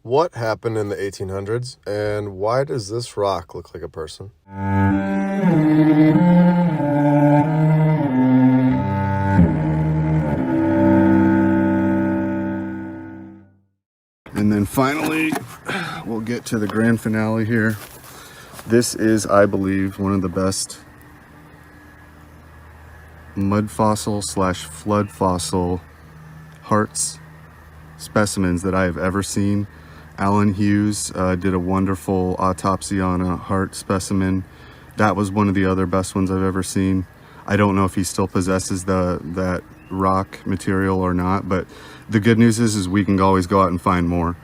What happened in the 1800s, and why does this rock look like a person? And then finally, we'll get to the grand finale here. This is, I believe, one of the best mud fossil / flood fossil hearts specimens that I have ever seen. Alan Hughes did a wonderful autopsy on a heart specimen. That was one of the other best ones I've ever seen. I don't know if he still possesses that rock material or not, but the good news is we can always go out and find more.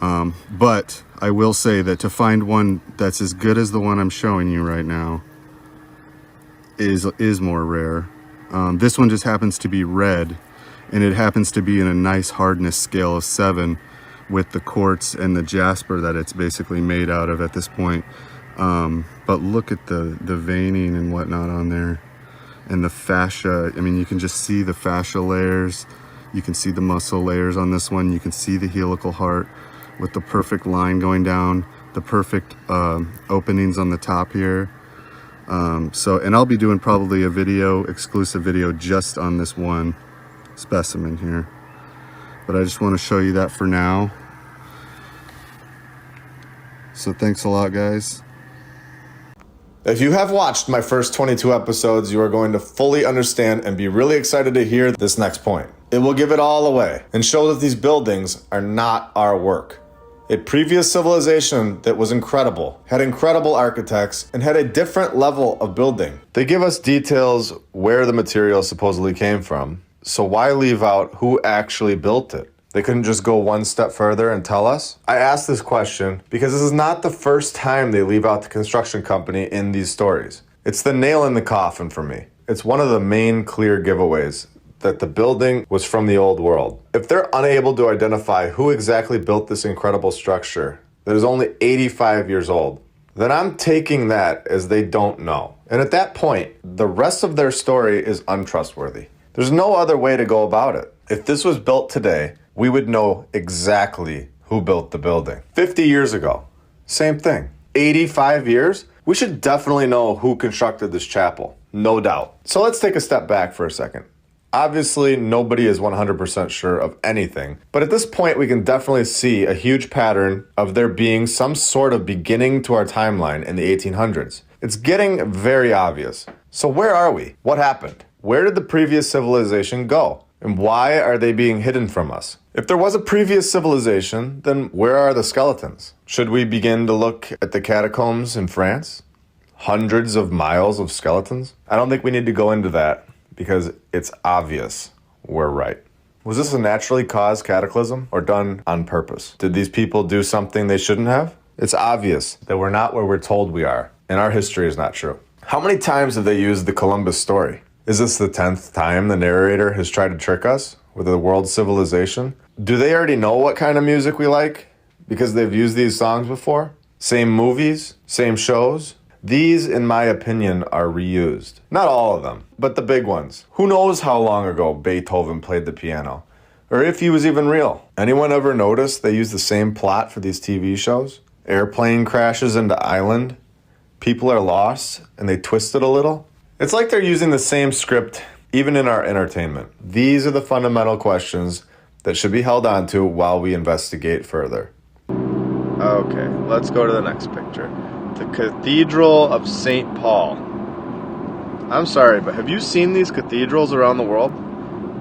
But I will say that to find one that's as good as the one I'm showing you right now is more rare. This one just happens to be red, and it happens to be in a nice hardness scale of 7 with the quartz and the jasper that it's basically made out of at this point. But look at the veining and whatnot on there, and the fascia. I mean, you can just see the fascia layers. You can see the muscle layers on this one. You can see the helical heart with the perfect line going down, the perfect openings on the top here. And I'll be doing probably a exclusive video just on this one specimen here. But I just want to show you that for now. So thanks a lot, guys. If you have watched my first 22 episodes, you are going to fully understand and be really excited to hear this next point. It will give it all away and show that these buildings are not our work. A previous civilization that was incredible, had incredible architects, and had a different level of building. They give us details where the material supposedly came from, so why leave out who actually built it? They couldn't just go one step further and tell us? I ask this question because this is not the first time they leave out the construction company in these stories. It's the nail in the coffin for me. It's one of the main clear giveaways that the building was from the old world. If they're unable to identify who exactly built this incredible structure that is only 85 years old, then I'm taking that as they don't know. And at that point, the rest of their story is untrustworthy. There's no other way to go about it. If this was built today, we would know exactly who built the building. 50 years ago, same thing. 85 years? We should definitely know who constructed this chapel, no doubt. So let's take a step back for a second. Obviously, nobody is 100% sure of anything, but at this point we can definitely see a huge pattern of there being some sort of beginning to our timeline in the 1800s. It's getting very obvious. So where are we? What happened? Where did the previous civilization go? And why are they being hidden from us? If there was a previous civilization, then where are the skeletons? Should we begin to look at the catacombs in France? Hundreds of miles of skeletons? I don't think we need to go into that, because it's obvious we're right. Was this a naturally caused cataclysm or done on purpose? Did these people do something they shouldn't have? It's obvious that we're not where we're told we are, and our history is not true. How many times have they used the Columbus story? Is this the 10th time the narrator has tried to trick us with a world civilization? Do they already know what kind of music we like because they've used these songs before? Same movies, same shows? These, in my opinion, are reused. Not all of them, but the big ones. Who knows how long ago Beethoven played the piano? Or if he was even real. Anyone ever notice they use the same plot for these TV shows? Airplane crashes into island, people are lost, and they twist it a little? It's like they're using the same script, even in our entertainment. These are the fundamental questions that should be held on to while we investigate further. Okay, let's go to the next picture. The Cathedral of St. Paul. I'm sorry, but have you seen these cathedrals around the world?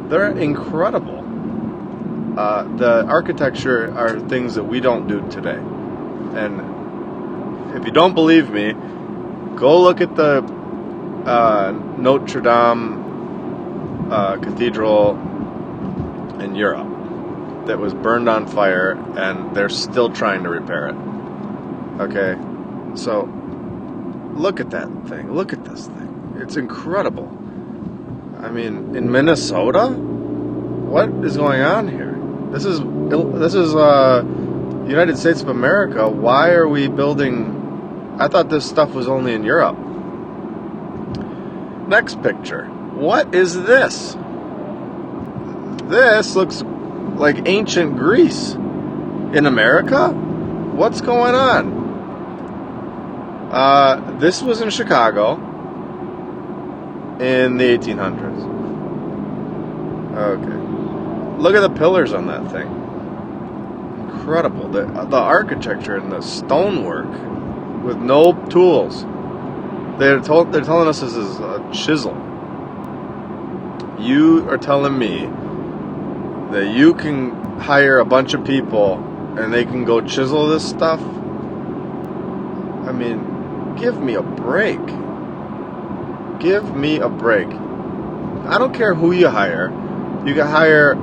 They're incredible. The architecture are things that we don't do today. And if you don't believe me, go look at the Notre Dame Cathedral in Europe that was burned on fire, and they're still trying to repair it. Okay? So, look at that thing. Look at this thing. It's incredible. I mean, in Minnesota? What is going on here? This is United States of America. Why are we building... I thought this stuff was only in Europe. Next picture. What is this? This looks like ancient Greece. In America? What's going on? This was in Chicago in the 1800s. Okay. Look at the pillars on that thing. Incredible. The architecture and the stonework with no tools. They're telling us this is a chisel. You are telling me that you can hire a bunch of people and they can go chisel this stuff? I mean, give me a break. Give me a break. I don't care who you hire. You can hire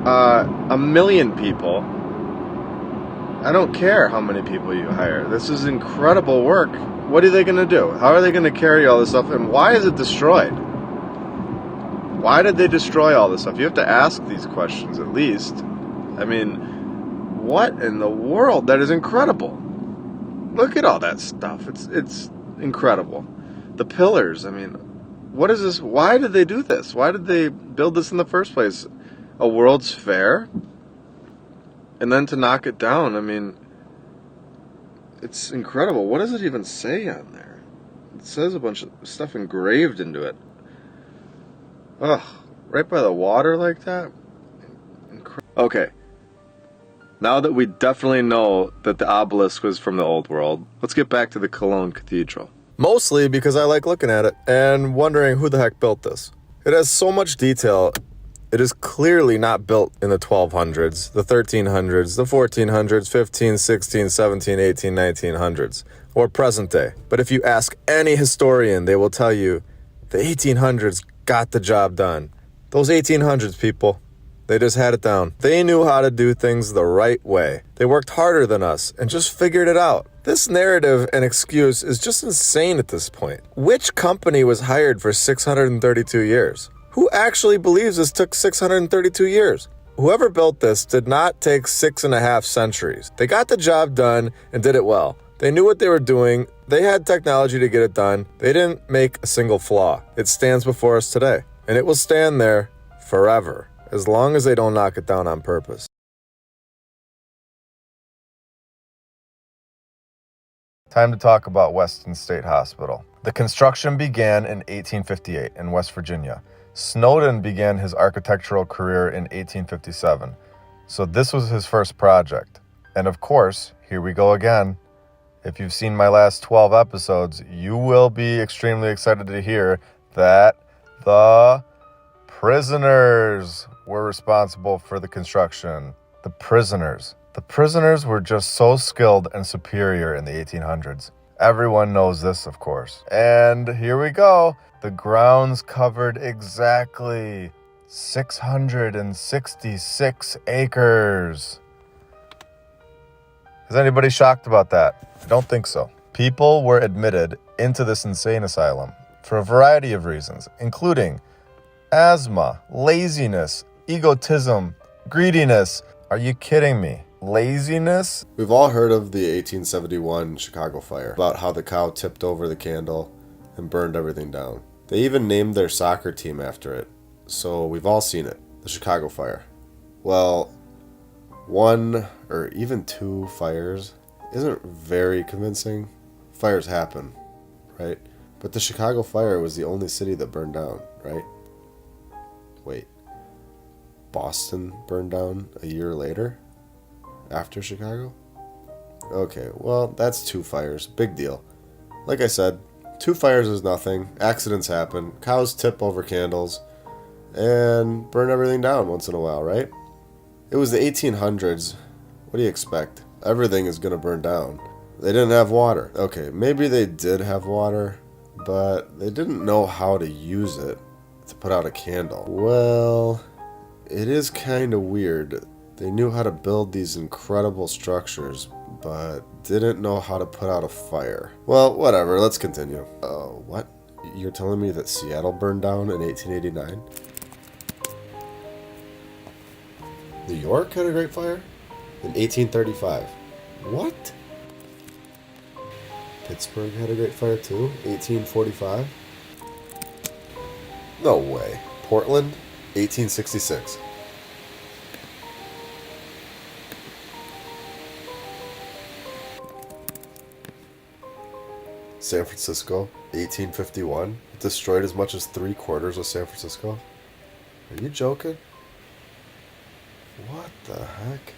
1,000,000 people. I don't care how many people you hire. This is incredible work. What are they going to do? How are they going to carry all this stuff? And why is it destroyed? Why did they destroy all this stuff? You have to ask these questions at least. I mean, what in the world? That is incredible. Look at all that stuff. It's incredible. The pillars, I mean, what is this? Why did they do this? Why did they build this in the first place? A World's Fair? And then to knock it down, I mean, it's incredible. What does it even say on there? It says a bunch of stuff engraved into it. Ugh, right by the water like that? Okay. Now that we definitely know that the obelisk was from the old world, let's get back to the Cologne Cathedral. Mostly because I like looking at it and wondering who the heck built this. It has so much detail. It is clearly not built in the 1200s, the 1300s, the 1400s, 15, 16, 17, 18, 1900s, or present day. But if you ask any historian, they will tell you the 1800s got the job done. Those 1800s people, they just had it down. They knew how to do things the right way. They worked harder than us and just figured it out. This narrative and excuse is just insane at this point. Which company was hired for 632 years? Who actually believes this took 632 years? Whoever built this did not take 6.5 centuries. They got the job done and did it well. They knew what they were doing. They had technology to get it done. They didn't make a single flaw. It stands before us today, and it will stand there forever, as long as they don't knock it down on purpose. Time to talk about Weston State Hospital. The construction began in 1858 in West Virginia. Snowden began his architectural career in 1857, so this was his first project. And of course, here we go again. If you've seen my last 12 episodes, you will be extremely excited to hear that the prisoners were responsible for the construction. The prisoners. The prisoners were just so skilled and superior in the 1800s. Everyone knows this, of course. And here we go. The grounds covered exactly 666 acres. Is anybody shocked about that? I don't think so. People were admitted into this insane asylum for a variety of reasons, including asthma, laziness, egotism, greediness. Are you kidding me? Laziness? We've all heard of the 1871 Chicago fire, about how the cow tipped over the candle and burned everything down. They even named their soccer team after it, so we've all seen it, the Chicago fire. Well, one or even two fires isn't very convincing. Fires happen, right? But the Chicago fire was the only city that burned down, right? Wait, Boston burned down a year later? After Chicago? Okay, well, that's two fires. Big deal. Like I said, two fires is nothing. Accidents happen. Cows tip over candles and burn everything down once in a while, right? It was the 1800s. What do you expect? Everything is going to burn down. They didn't have water. Okay, maybe they did have water, but they didn't know how to use it to put out a candle. Well, it is kind of weird. They knew how to build these incredible structures, but didn't know how to put out a fire. Well, whatever, let's continue. What? You're telling me that Seattle burned down in 1889? New York had a Great Fire? In 1835. What? Pittsburgh had a Great Fire too? 1845? No way. Portland? 1866. San Francisco, 1851. It destroyed as much as 3/4 of San Francisco. Are you joking? What the heck?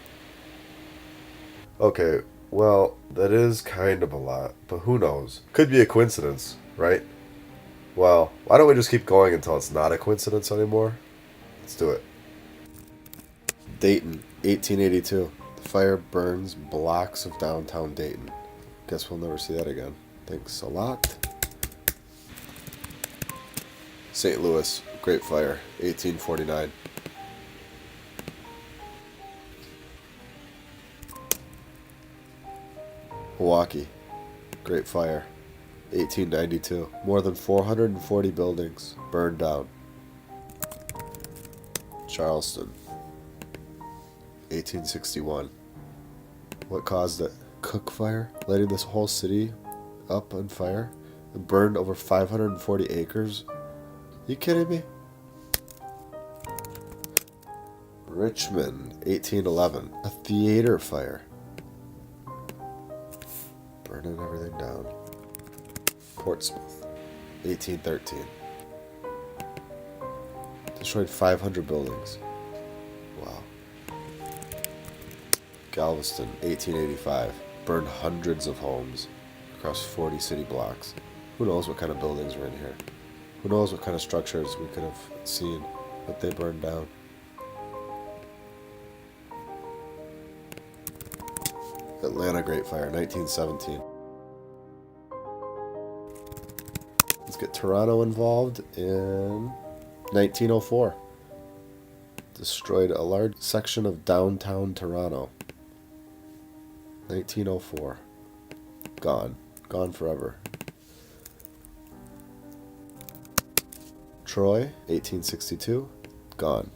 Okay, well, that is kind of a lot, but who knows? Could be a coincidence, right? Well, why don't we just keep going until it's not a coincidence anymore? Let's do it. Dayton, 1882. The fire burns blocks of downtown Dayton. Guess we'll never see that again. Thanks a lot. St. Louis, Great Fire, 1849. Milwaukee, Great Fire, 1892. More than 440 buildings burned down. Charleston, 1861. What caused it? Cook fire, lighting this whole city up on fire. It burned over 540 acres. You kidding me? Richmond, 1811. A theater fire. Burning everything down. Portsmouth, 1813. Destroyed 500 buildings. Wow. Galveston, 1885. Burned hundreds of homes across 40 city blocks. Who knows what kind of buildings were in here? Who knows what kind of structures we could have seen that they burned down? Atlanta Great Fire, 1917. Let's get Toronto involved in 1904. Destroyed a large section of downtown Toronto. 1904. Gone. Gone forever. Troy, 1862. Gone.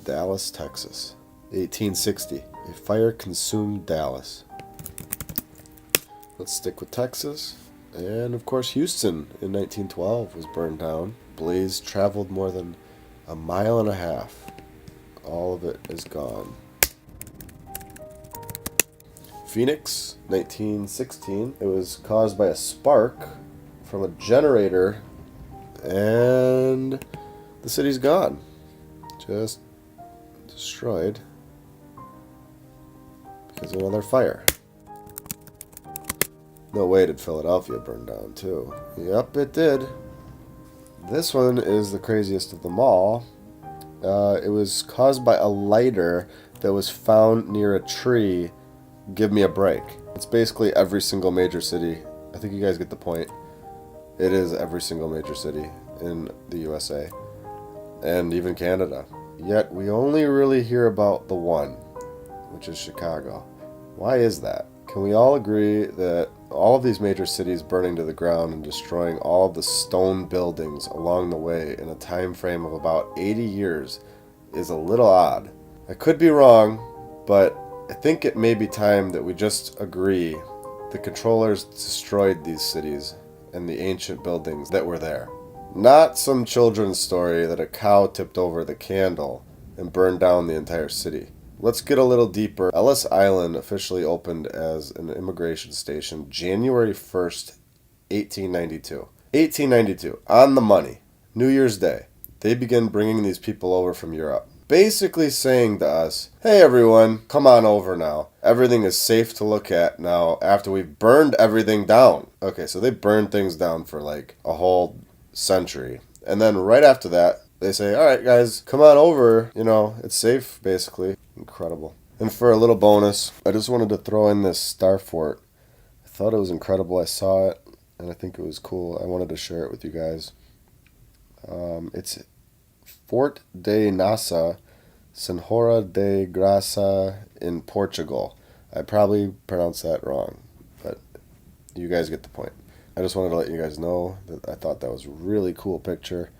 Dallas, Texas. 1860. A fire consumed Dallas. Let's stick with Texas. And of course Houston in 1912 was burned down. Blaze traveled more than a mile and a half. All of it is gone. Phoenix, 1916. It was caused by a spark from a generator, and the city's gone. Just destroyed because of another fire. No way did Philadelphia burn down too. Yep, it did. This one is the craziest of them all. It was caused by a lighter that was found near a tree. Give me a break. It's basically every single major city. I think you guys get the point. It is every single major city in the USA and even Canada. Yet we only really hear about the one, which is Chicago. Why is that? Can we all agree that all of these major cities burning to the ground and destroying all of the stone buildings along the way in a time frame of about 80 years is a little odd? I could be wrong, but I think it may be time that we just agree the controllers destroyed these cities and the ancient buildings that were there. Not some children's story that a cow tipped over the candle and burned down the entire city. Let's get a little deeper. Ellis Island officially opened as an immigration station January 1st, 1892. 1892, on the money, New Year's Day. They began bringing these people over from Europe, basically saying to us, hey everyone, come on over now. Everything is safe to look at now after we've burned everything down. Okay, so they burned things down for like a whole century. And then right after that, they say, all right, guys, come on over. You know, it's safe, basically. Incredible. And for a little bonus, I just wanted to throw in this star fort. I thought it was incredible. I saw it, and I think it was cool. I wanted to share it with you guys. It's Fort de Nasa, Senhora de Graça in Portugal. I probably pronounced that wrong, but you guys get the point. I just wanted to let you guys know that I thought that was a really cool picture.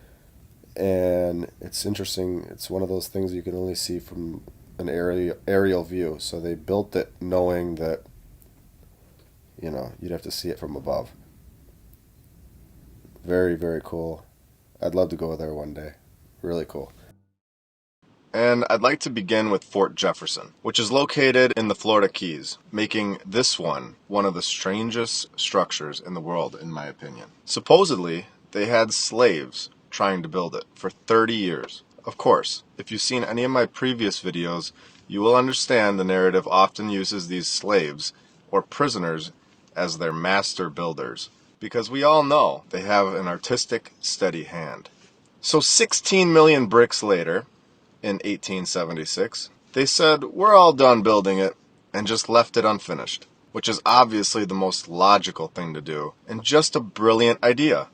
And it's interesting. It's one of those things you can only see from an aerial view. So they built it knowing that, you know, you'd have to see it from above. Very, very cool. I'd love to go there one day. Really cool. And I'd like to begin with Fort Jefferson, which is located in the Florida Keys, making this one of the strangest structures in the world, in my opinion. Supposedly, they had slaves trying to build it for 30 years. Of course, if you've seen any of my previous videos, you will understand the narrative often uses these slaves or prisoners as their master builders, because we all know they have an artistic, steady hand. So 16 million bricks later, in 1876, they said, we're all done building it, and just left it unfinished, which is obviously the most logical thing to do, and just a brilliant idea.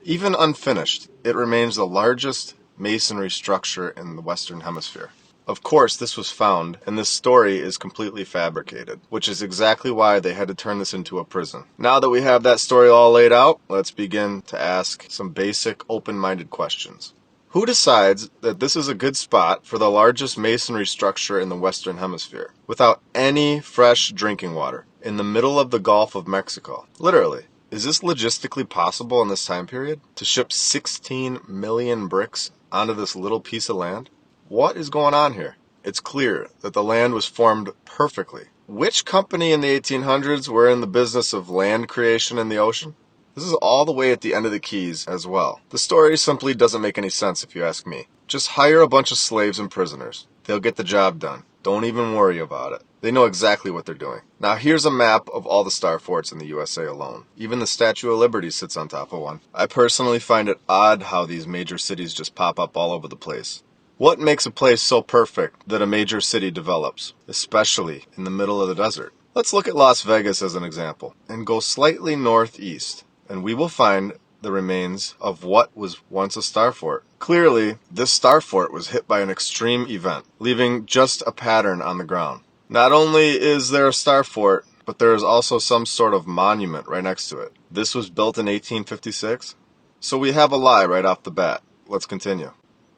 Even unfinished, it remains the largest masonry structure in the Western Hemisphere. Of course, this was found, and this story is completely fabricated, which is exactly why they had to turn this into a prison. Now that we have that story all laid out, let's begin to ask some basic, open-minded questions. Who decides that this is a good spot for the largest masonry structure in the Western Hemisphere, without any fresh drinking water, in the middle of the Gulf of Mexico? Literally. Is this logistically possible in this time period? To ship 16 million bricks onto this little piece of land? What is going on here? It's clear that the land was formed perfectly. Which company in the 1800s were in the business of land creation in the ocean? This is all the way at the end of the Keys as well. The story simply doesn't make any sense if you ask me. Just hire a bunch of slaves and prisoners. They'll get the job done. Don't even worry about it. They know exactly what they're doing. Now here's a map of all the star forts in the USA alone. Even the Statue of Liberty sits on top of one. I personally find it odd how these major cities just pop up all over the place. What makes a place so perfect that a major city develops, especially in the middle of the desert? Let's look at Las Vegas as an example, and go slightly northeast, and we will find the remains of what was once a star fort. Clearly, this star fort was hit by an extreme event, leaving just a pattern on the ground. Not only is there a star fort, but there is also some sort of monument right next to it. This was built in 1856? So we have a lie right off the bat. Let's continue.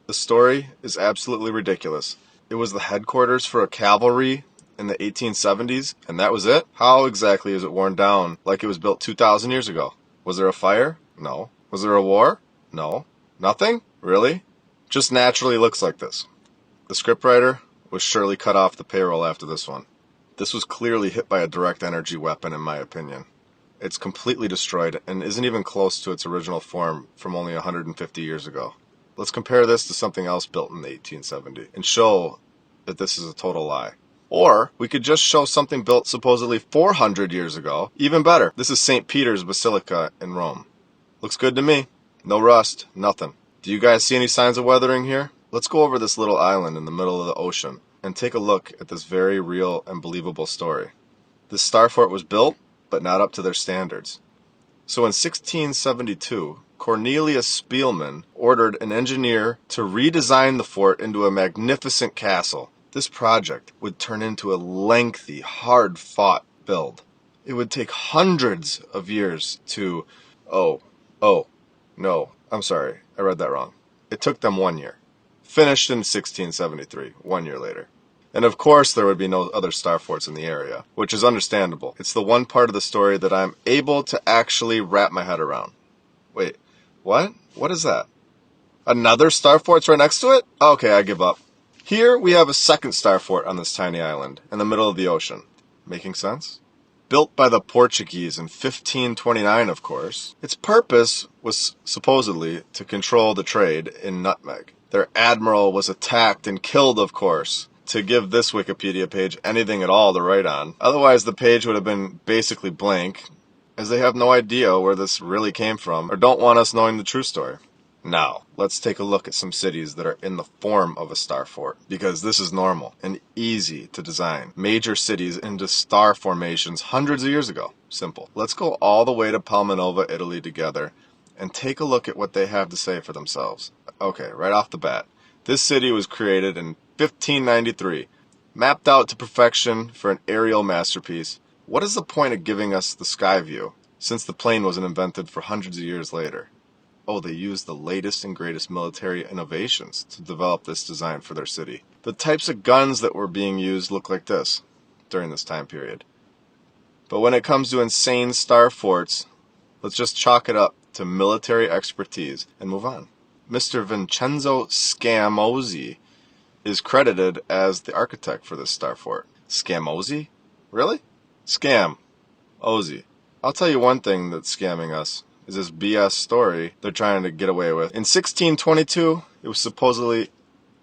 The story is absolutely ridiculous. It was the headquarters for a cavalry in the 1870s, and that was it? How exactly is it worn down like it was built 2,000 years ago? Was there a fire? No. Was there a war? No. Nothing? Really? Just naturally looks like this. The scriptwriter was surely cut off the payroll after this one. This was clearly hit by a direct energy weapon, in my opinion. It's completely destroyed and isn't even close to its original form from only 150 years ago. Let's compare this to something else built in the 1870s and show that this is a total lie. Or we could just show something built supposedly 400 years ago. Even better, this is St. Peter's Basilica in Rome. Looks good to me. No rust, nothing. Do you guys see any signs of weathering here? Let's go over this little island in the middle of the ocean and take a look at this very real and believable story. This star fort was built, but not up to their standards. So in 1672, Cornelius Spielmann ordered an engineer to redesign the fort into a magnificent castle. This project would turn into a lengthy, hard-fought build. It would take hundreds of years to... No, I'm sorry, I read that wrong. It took them 1 year. Finished in 1673, 1 year later. And of course there would be no other star forts in the area, which is understandable. It's the one part of the story that I'm able to actually wrap my head around. Wait, what? What is that? Another star fort's right next to it? Okay, I give up. Here we have a second star fort on this tiny island in the middle of the ocean. Making sense? Built by the Portuguese in 1529, of course. Its purpose was supposedly to control the trade in nutmeg. Their admiral was attacked and killed, of course, to give this Wikipedia page anything at all to write on. Otherwise, the page would have been basically blank, as they have no idea where this really came from, or don't want us knowing the true story. Now, let's take a look at some cities that are in the form of a star fort, because this is normal and easy to design. Major cities into star formations hundreds of years ago. Simple. Let's go all the way to Palmanova, Italy together, and take a look at what they have to say for themselves. Okay, right off the bat. This city was created in 1593, mapped out to perfection for an aerial masterpiece. What is the point of giving us the sky view, since the plane wasn't invented for hundreds of years later? Oh, they used the latest and greatest military innovations to develop this design for their city. The types of guns that were being used look like this during this time period. But when it comes to insane star forts, let's just chalk it up to military expertise and move on. Mr. Vincenzo Scamozzi is credited as the architect for this star fort. Scam-Ozy? Really? Scam-Ozy. I'll tell you one thing that's scamming us, is this BS story they're trying to get away with. In 1622, it was supposedly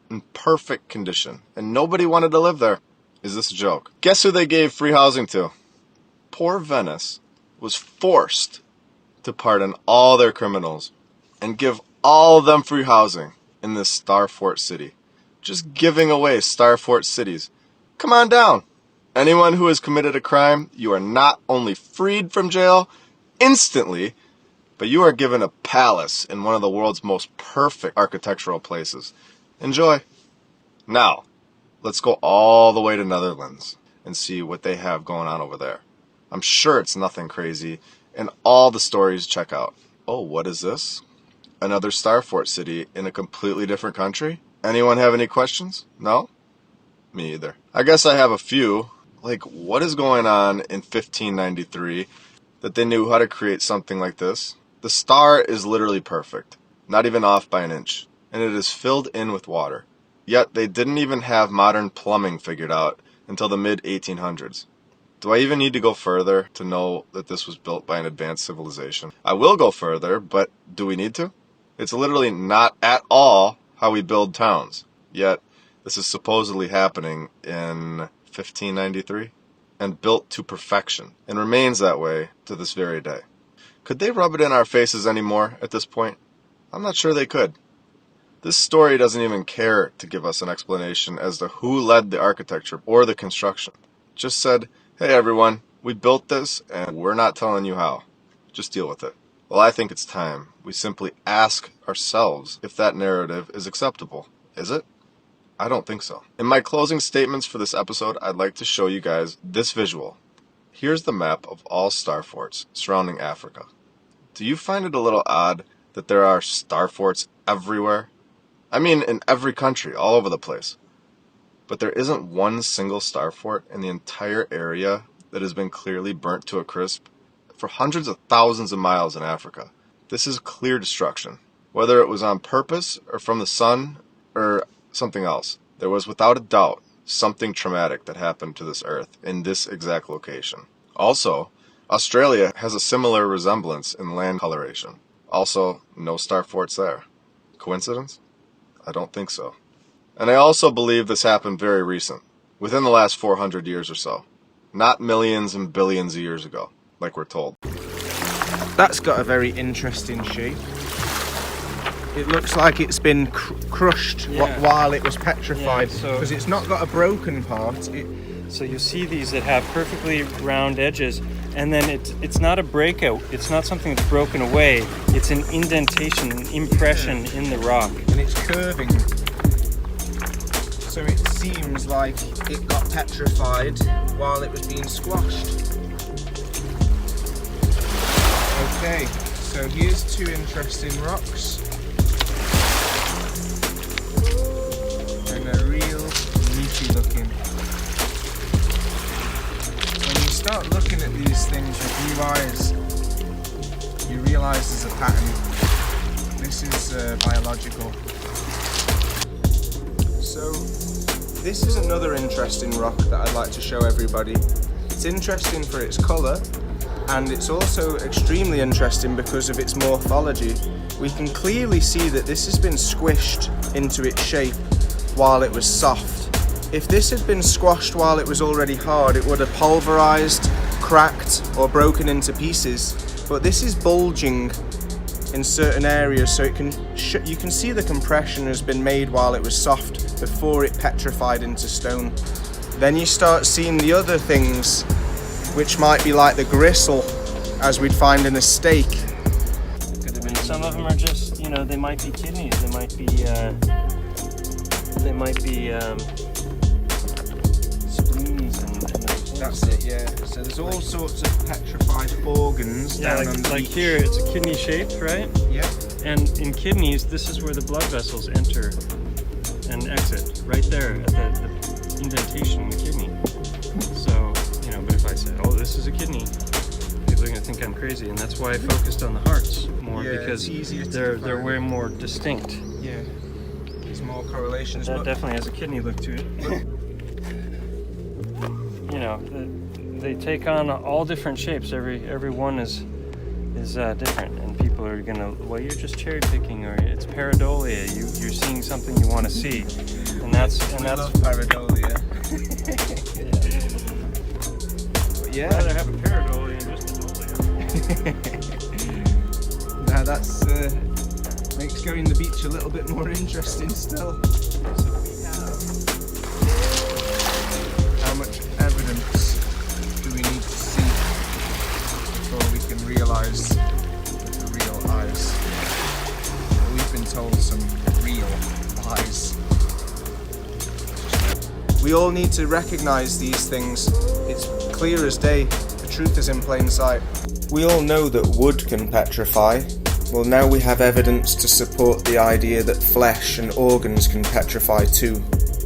in perfect condition, and nobody wanted to live there. Is this a joke? Guess who they gave free housing to? Poor Venice was forced to pardon all their criminals and give all of them free housing in this star fort city. Just giving away star fort cities. Come on down. Anyone who has committed a crime, you are not only freed from jail instantly, but you are given a palace in one of the world's most perfect architectural places. Enjoy. Now, let's go all the way to Netherlands and see what they have going on over there. I'm sure it's nothing crazy, and all the stories check out. Oh, what is this? Another star fort city in a completely different country? Anyone have any questions? No? Me either. I guess I have a few. Like, what is going on in 1593 that they knew how to create something like this? The star is literally perfect, not even off by an inch, and it is filled in with water. Yet they didn't even have modern plumbing figured out until the mid-1800s. Do I even need to go further to know that this was built by an advanced civilization? I will go further, but do we need to? It's literally not at all how we build towns. Yet, this is supposedly happening in 1593 and built to perfection and remains that way to this very day. Could they rub it in our faces anymore at this point? I'm not sure they could. This story doesn't even care to give us an explanation as to who led the architecture or the construction. It just said, hey everyone, we built this and we're not telling you how. Just deal with it. Well, I think it's time we simply ask ourselves if that narrative is acceptable. Is it? I don't think so. In my closing statements for this episode, I'd like to show you guys this visual. Here's the map of all star forts surrounding Africa. Do you find it a little odd that there are star forts everywhere? I mean, in every country, all over the place. But there isn't one single star fort in the entire area that has been clearly burnt to a crisp for hundreds of thousands of miles in Africa. This is clear destruction. Whether it was on purpose or from the sun or something else, there was without a doubt something traumatic that happened to this earth in this exact location. Also, Australia has a similar resemblance in land coloration. Also, no star forts there. Coincidence? I don't think so. And I also believe this happened very recent, within the last 400 years or so. Not millions and billions of years ago, like we're told. That's got a very interesting shape. It looks like it's been crushed while it was petrified, because it's not got a broken part. So you see these that have perfectly round edges, and then it's not a breakout. It's not something that's broken away. It's an indentation, an impression in the rock. And it's curving. So it seems like it got petrified while it was being squashed. Okay, so here's two interesting rocks. And they're real meaty looking. When you start looking at these things with new eyes, you realise there's a pattern. This is biological. So this is another interesting rock that I'd like to show everybody. It's interesting for its colour, and it's also extremely interesting because of its morphology. We can clearly see that this has been squished into its shape while it was soft. If this had been squashed while it was already hard, it would have pulverized, cracked, or broken into pieces. But this is bulging in certain areas, so it can you can see the compression has been made while it was soft before it petrified into stone. Then you start seeing the other things, which might be like the gristle, as we'd find in a steak. And some of them are just, they might be kidneys. They might be spleens and those. That's it, yeah. So there's all sorts of petrified organs down on the like beach. here, it's a kidney shaped, right? Yeah. And in kidneys, this is where the blood vessels enter and exit, right there at the indentation in the kidney. So, but if I said, oh, this is a kidney, people are going to think I'm crazy, and that's why I focused on the hearts more, because it's easier to they're define. way more distinct. Yeah. There's more correlations. That but definitely has a kidney look to it. You know, they take on all different shapes. Every one is different, and people are gonna, well, you're just cherry picking, or it's pareidolia. You're seeing something you want to see, and that's love pareidolia. But yeah, I'd rather have a pareidolia than just a dolia. now that's makes going the beach a little bit more interesting still. How much evidence do we need to see before we can realise with the real eyes that we've been told some real lies? We all need to recognise these things. It's clear as day. The truth is in plain sight. We all know that wood can petrify. Well, now we have evidence to support the idea that flesh and organs can petrify too.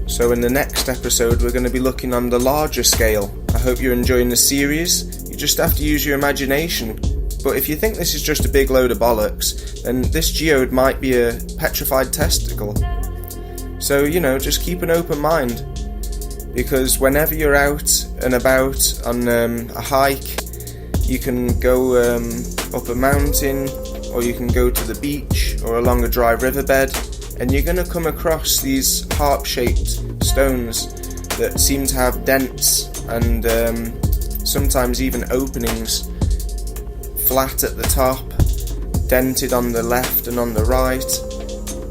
So in the next episode, we're going to be looking on the larger scale. I hope you're enjoying the series. You just have to use your imagination. But if you think this is just a big load of bollocks, then this geode might be a petrified testicle. So, you know, just keep an open mind. Because whenever you're out and about on a hike, you can go up a mountain, or you can go to the beach or along a dry riverbed, and you're going to come across these harp-shaped stones that seem to have dents and sometimes even openings, flat at the top, dented on the left and on the right,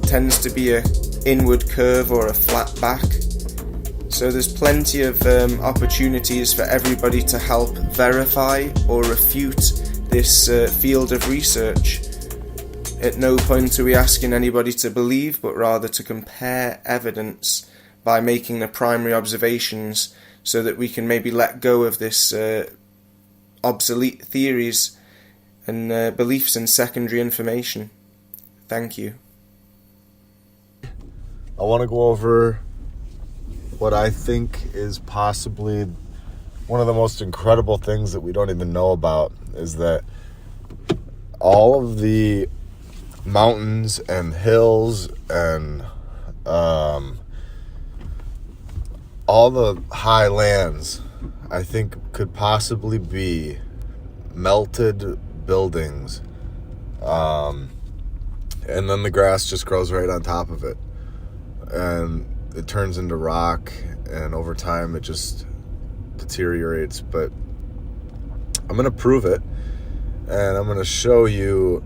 tends to be a inward curve or a flat back. So there's plenty of opportunities for everybody to help verify or refute this field of research. At no point are we asking anybody to believe, but rather to compare evidence by making the primary observations, so that we can maybe let go of this obsolete theories and beliefs in secondary information. Thank you. I want to go over what I think is possibly one of the most incredible things that we don't even know about, is that all of the mountains and hills and all the high lands, I think, could possibly be melted buildings, and then the grass just grows right on top of it, and it turns into rock, and over time it just deteriorates. But I'm going to prove it, and I'm going to show you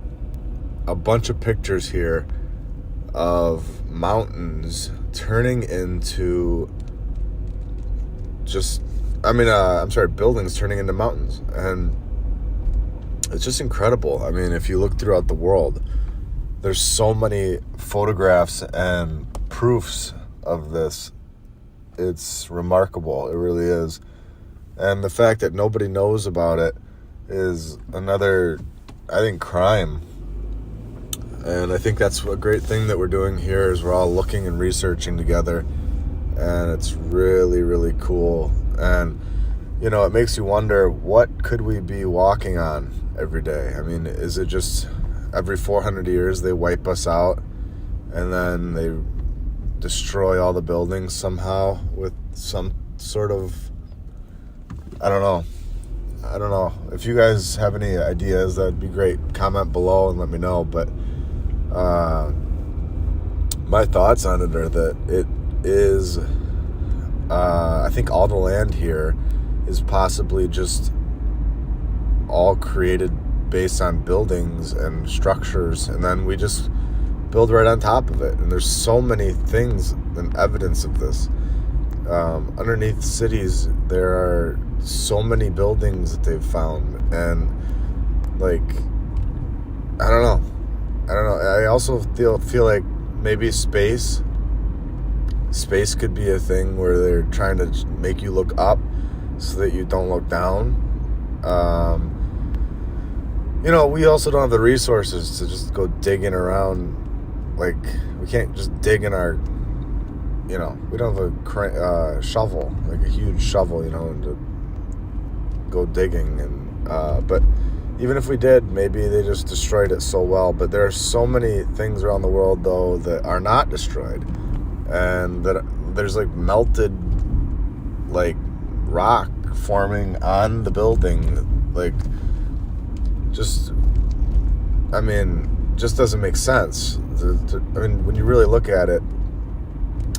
a bunch of pictures here of mountains turning into buildings turning into mountains. And it's just incredible. I mean, if you look throughout the world, there's so many photographs and proofs of this. It's remarkable. It really is. And the fact that nobody knows about it is another, I think, crime. And I think that's a great thing that we're doing here, is we're all looking and researching together. And it's really, really cool. And, you know, it makes you wonder, what could we be walking on every day? I mean, is it just every 400 years they wipe us out and then they destroy all the buildings somehow with some sort of, I don't know. If you guys have any ideas, that'd be great. Comment below and let me know. But my thoughts on it are that it is, I think all the land here is possibly just all created based on buildings and structures, and then we just build right on top of it. And there's so many things and evidence of this. Underneath cities, there are so many buildings that they've found, and like, I don't know. I also feel like maybe space could be a thing where they're trying to make you look up so that you don't look down. You know, we also don't have the resources to just go digging around. Like, we can't just dig in our, you know, we don't have a shovel, like a huge shovel, you know, and to go digging. And but even if we did, maybe they just destroyed it so well. But there are so many things around the world, though, that are not destroyed. And that there's like melted like rock forming on the building. Like, just, I mean, just doesn't make sense. I mean, when you really look at it,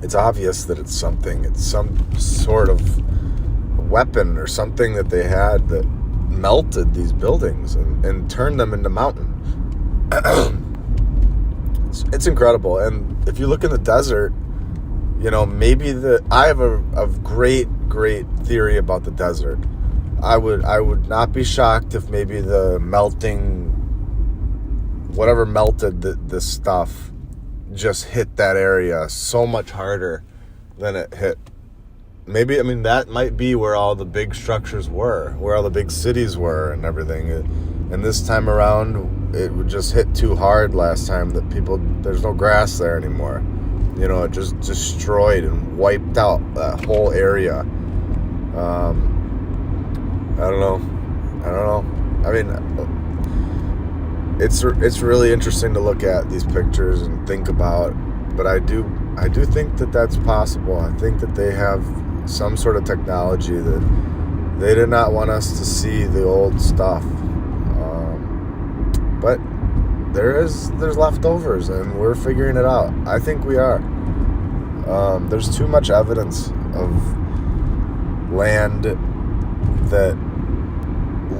it's obvious that it's something. It's some sort of weapon or something that they had that melted these buildings and turned them into mountain. It's incredible. And if you look in the desert, you know, maybe I have a great theory about the desert. I would not be shocked if maybe the melting, whatever melted this stuff, just hit that area so much harder than it hit. Maybe, I mean, that might be where all the big structures were, where all the big cities were and everything. And this time around, it would just hit too hard last time that there's no grass there anymore. You know, it just destroyed and wiped out that whole area. I don't know. I mean, it's really interesting to look at these pictures and think about, but I do think that that's possible. I think that they have some sort of technology that they did not want us to see the old stuff. But there's leftovers, and we're figuring it out. I think we are. There's too much evidence of land that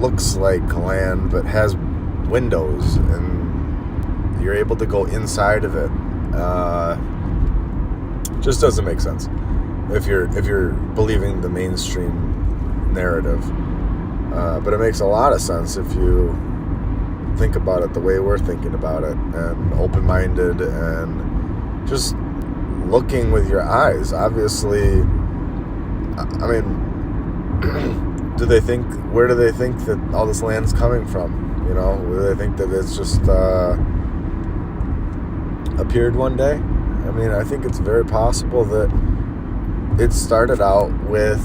looks like land but has windows, and you're able to go inside of it. Just doesn't make sense if you're believing the mainstream narrative. But it makes a lot of sense if you think about it the way we're thinking about it, and open-minded and just looking with your eyes. Obviously, I mean, where do they think that all this land's coming from? You know, do they think that it's just appeared one day? I mean, I think it's very possible that it started out with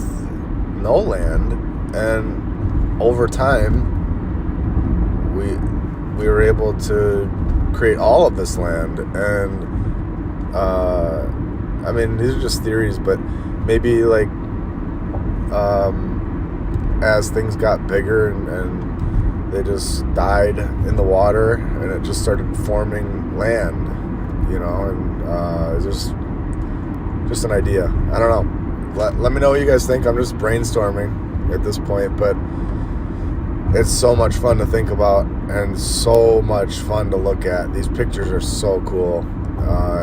no land, and over time we were able to create all of this land. And I mean, these are just theories, but maybe like as things got bigger and they just died in the water, and it just started forming land, you know. And it's just an idea. I don't know. Let me know what you guys think. I'm just brainstorming at this point, but it's so much fun to think about and so much fun to look at. These pictures are so cool.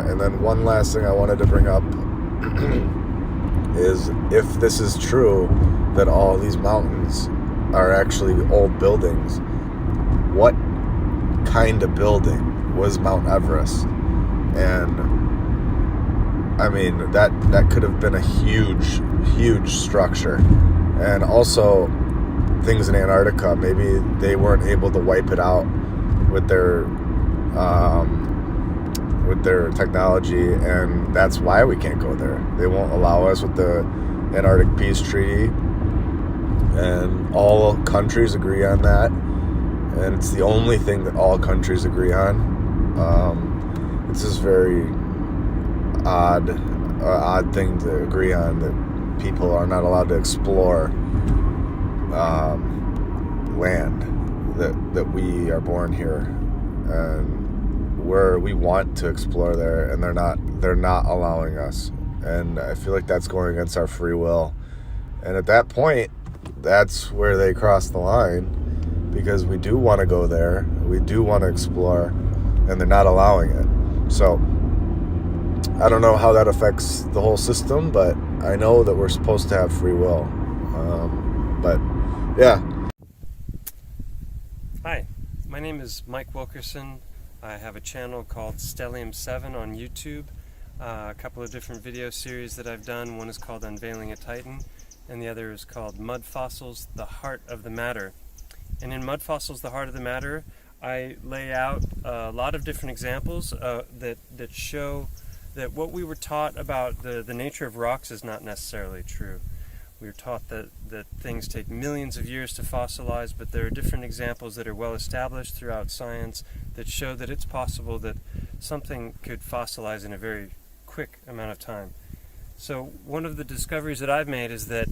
And then one last thing I wanted to bring up is, if this is true that all these mountains are actually old buildings, what kind of building was Mount Everest? And I mean, that could have been a huge structure. And also things in Antarctica, maybe they weren't able to wipe it out with their technology, and that's why we can't go there. They won't allow us with the Antarctic Peace Treaty, and all countries agree on that, and it's the only thing that all countries agree on. It's just very odd thing to agree on, that people are not allowed to explore land that we are born here, and where we want to explore there, and they're not allowing us. And I feel like that's going against our free will. And at that point, that's where they cross the line, because we do want to go there, we do want to explore, and they're not allowing it. So I don't know how that affects the whole system, but I know that we're supposed to have free will. But yeah. Hi, my name is Mike Wilkerson. I have a channel called Stellium7 on YouTube. A couple of different video series that I've done. One is called Unveiling a Titan, and the other is called Mud Fossils, The Heart of the Matter. And in Mud Fossils, The Heart of the Matter, I lay out a lot of different examples that show that what we were taught about the nature of rocks is not necessarily true. We're taught that things take millions of years to fossilize, but there are different examples that are well established throughout science that show that it's possible that something could fossilize in a very quick amount of time. So one of the discoveries that I've made is that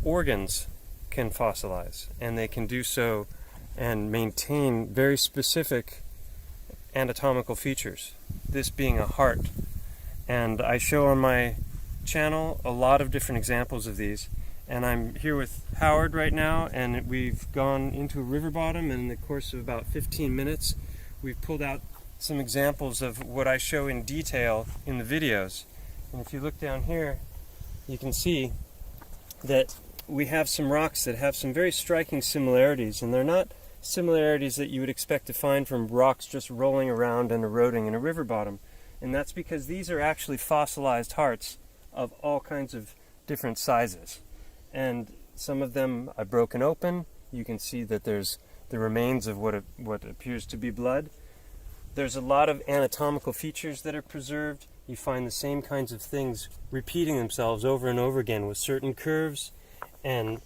organs can fossilize, and they can do so and maintain very specific anatomical features, this being a heart. And I show on my channel a lot of different examples of these. And I'm here with Howard right now, and we've gone into a river bottom, and in the course of about 15 minutes we've pulled out some examples of what I show in detail in the videos. And if you look down here, you can see that we have some rocks that have some very striking similarities, and they're not similarities that you would expect to find from rocks just rolling around and eroding in a river bottom. And that's because these are actually fossilized hearts of all kinds of different sizes. And some of them I've broken open. You can see that there's the remains of what appears to be blood. There's a lot of anatomical features that are preserved. You find the same kinds of things repeating themselves over and over again with certain curves, and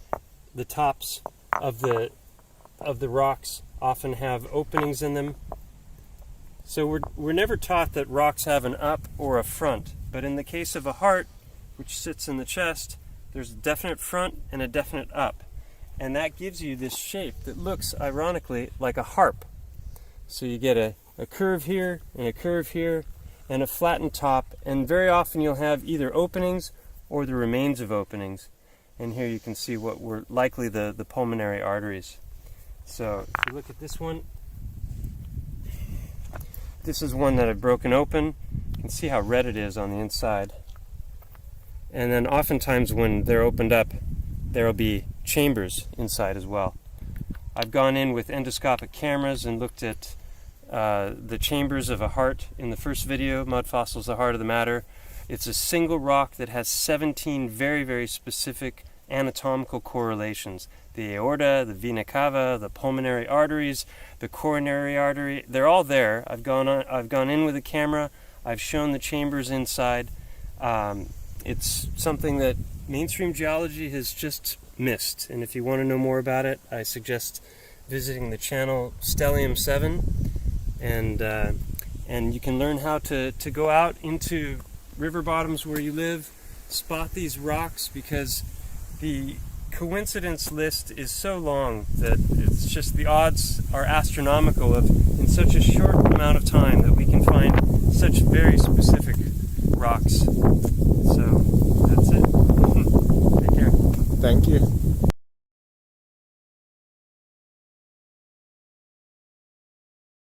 the tops of the rocks often have openings in them. So we're never taught that rocks have an up or a front, but in the case of a heart, which sits in the chest, there's a definite front and a definite up. And that gives you this shape that looks, ironically, like a harp. So you get a curve here and a curve here and a flattened top, and very often you'll have either openings or the remains of openings. And here you can see what were likely the pulmonary arteries. So if you look at this one, this is one that I've broken open. You can see how red it is on the inside. And then oftentimes when they're opened up, there will be chambers inside as well. I've gone in with endoscopic cameras and looked at the chambers of a heart in the first video, Mud Fossils, the Heart of the Matter. It's a single rock that has 17 very, very specific anatomical correlations. The aorta, the vena cava, the pulmonary arteries, the coronary artery, they're all there. I've gone in with a camera. I've shown the chambers inside. It's something that mainstream geology has just missed, and if you want to know more about it, I suggest visiting the channel Stellium 7, and you can learn how to go out into river bottoms where you live, spot these rocks, because the coincidence list is so long that it's just the odds are astronomical of in such a short amount of time that we can find such very specific rocks. So that's it. Take care. Thank you.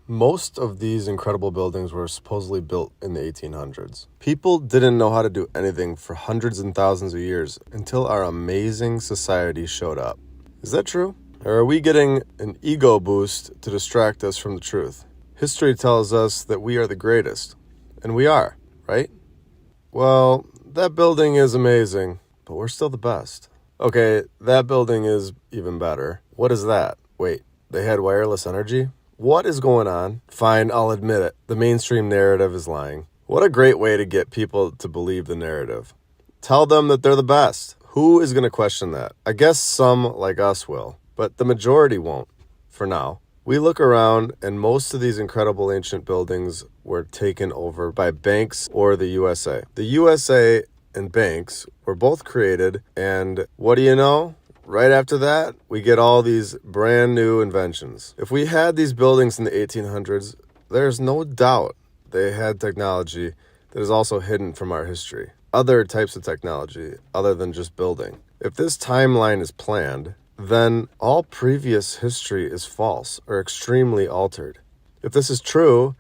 Most of these incredible buildings were supposedly built in the 1800s. People didn't know how to do anything for hundreds and thousands of years until our amazing society showed up. Is that true? Or are we getting an ego boost to distract us from the truth? History tells us that we are the greatest. And we are, right? Well, that building is amazing, but we're still the best. Okay, that building is even better. What is that? Wait, they had wireless energy? What is going on? Fine, I'll admit it. The mainstream narrative is lying. What a great way to get people to believe the narrative. Tell them that they're the best. Who is going to question that? I guess some like us will, but the majority won't, for now. We look around and most of these incredible ancient buildings were taken over by banks or the USA. The USA and banks were both created, and what do you know? Right after that, we get all these brand new inventions. If we had these buildings in the 1800s, there's no doubt they had technology that is also hidden from our history. Other types of technology other than just building. If this timeline is planned, then all previous history is false or extremely altered. If this is true,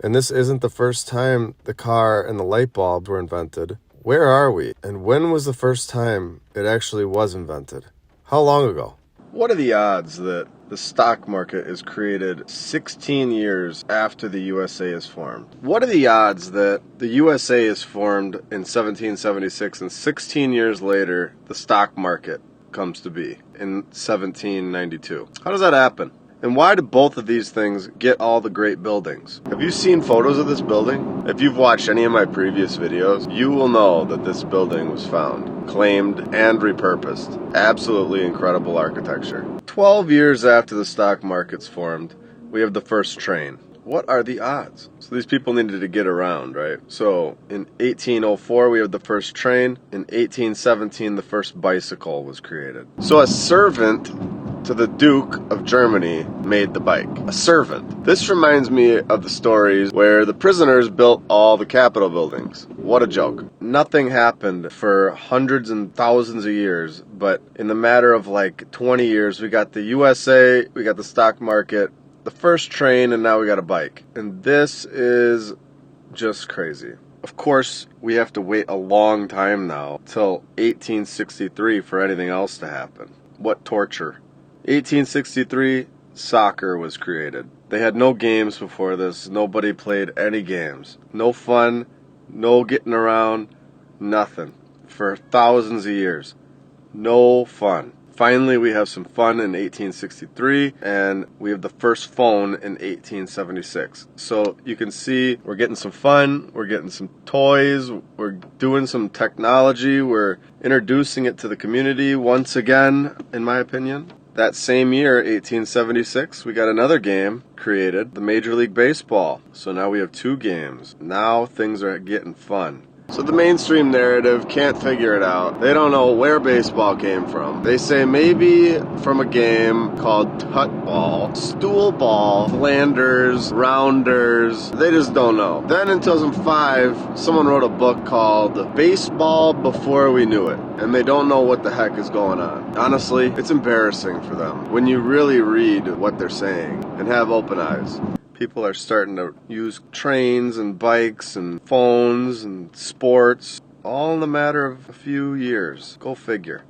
and this isn't the first time the car and the light bulb were invented, where are we? And when was the first time it actually was invented? How long ago? What are the odds that the stock market is created 16 years after the USA is formed? What are the odds that the USA is formed in 1776 and 16 years later the stock market comes to be in 1792? How does that happen? And why do both of these things get all the great buildings? Have you seen photos of this building? If you've watched any of my previous videos, you will know that this building was found, claimed, and repurposed. Absolutely incredible architecture. 12 years after the stock market's formed, we have the first train. What are the odds? So these people needed to get around, right? So in 1804, we have the first train. In 1817, the first bicycle was created. So a servant to the Duke of Germany made the bike. A servant. This reminds me of the stories where the prisoners built all the Capitol buildings. What a joke. Nothing happened for hundreds and thousands of years, but in the matter of like 20 years, we got the USA, we got the stock market, the first train, and now we got a bike. And this is just crazy. Of course, we have to wait a long time now, till 1863 for anything else to happen. What torture. 1863, soccer was created. They had no games before this. Nobody played any games. No fun, no getting around, nothing. For thousands of years. No fun. Finally, we have some fun in 1863, and we have the first phone in 1876. So you can see we're getting some fun, we're getting some toys, we're doing some technology, we're introducing it to the community once again, in my opinion. That same year, 1876, we got another game created, the Major League Baseball. So now we have 2 games. Now things are getting fun. So the mainstream narrative can't figure it out. They don't know where baseball came from. They say maybe from a game called Tutball, Stool Ball, Flanders, Rounders. They just don't know. Then in 2005, someone wrote a book called Baseball Before We Knew It. And they don't know what the heck is going on. Honestly, it's embarrassing for them when you really read what they're saying and have open eyes. People are starting to use trains and bikes and phones and sports, all in the matter of a few years. Go figure.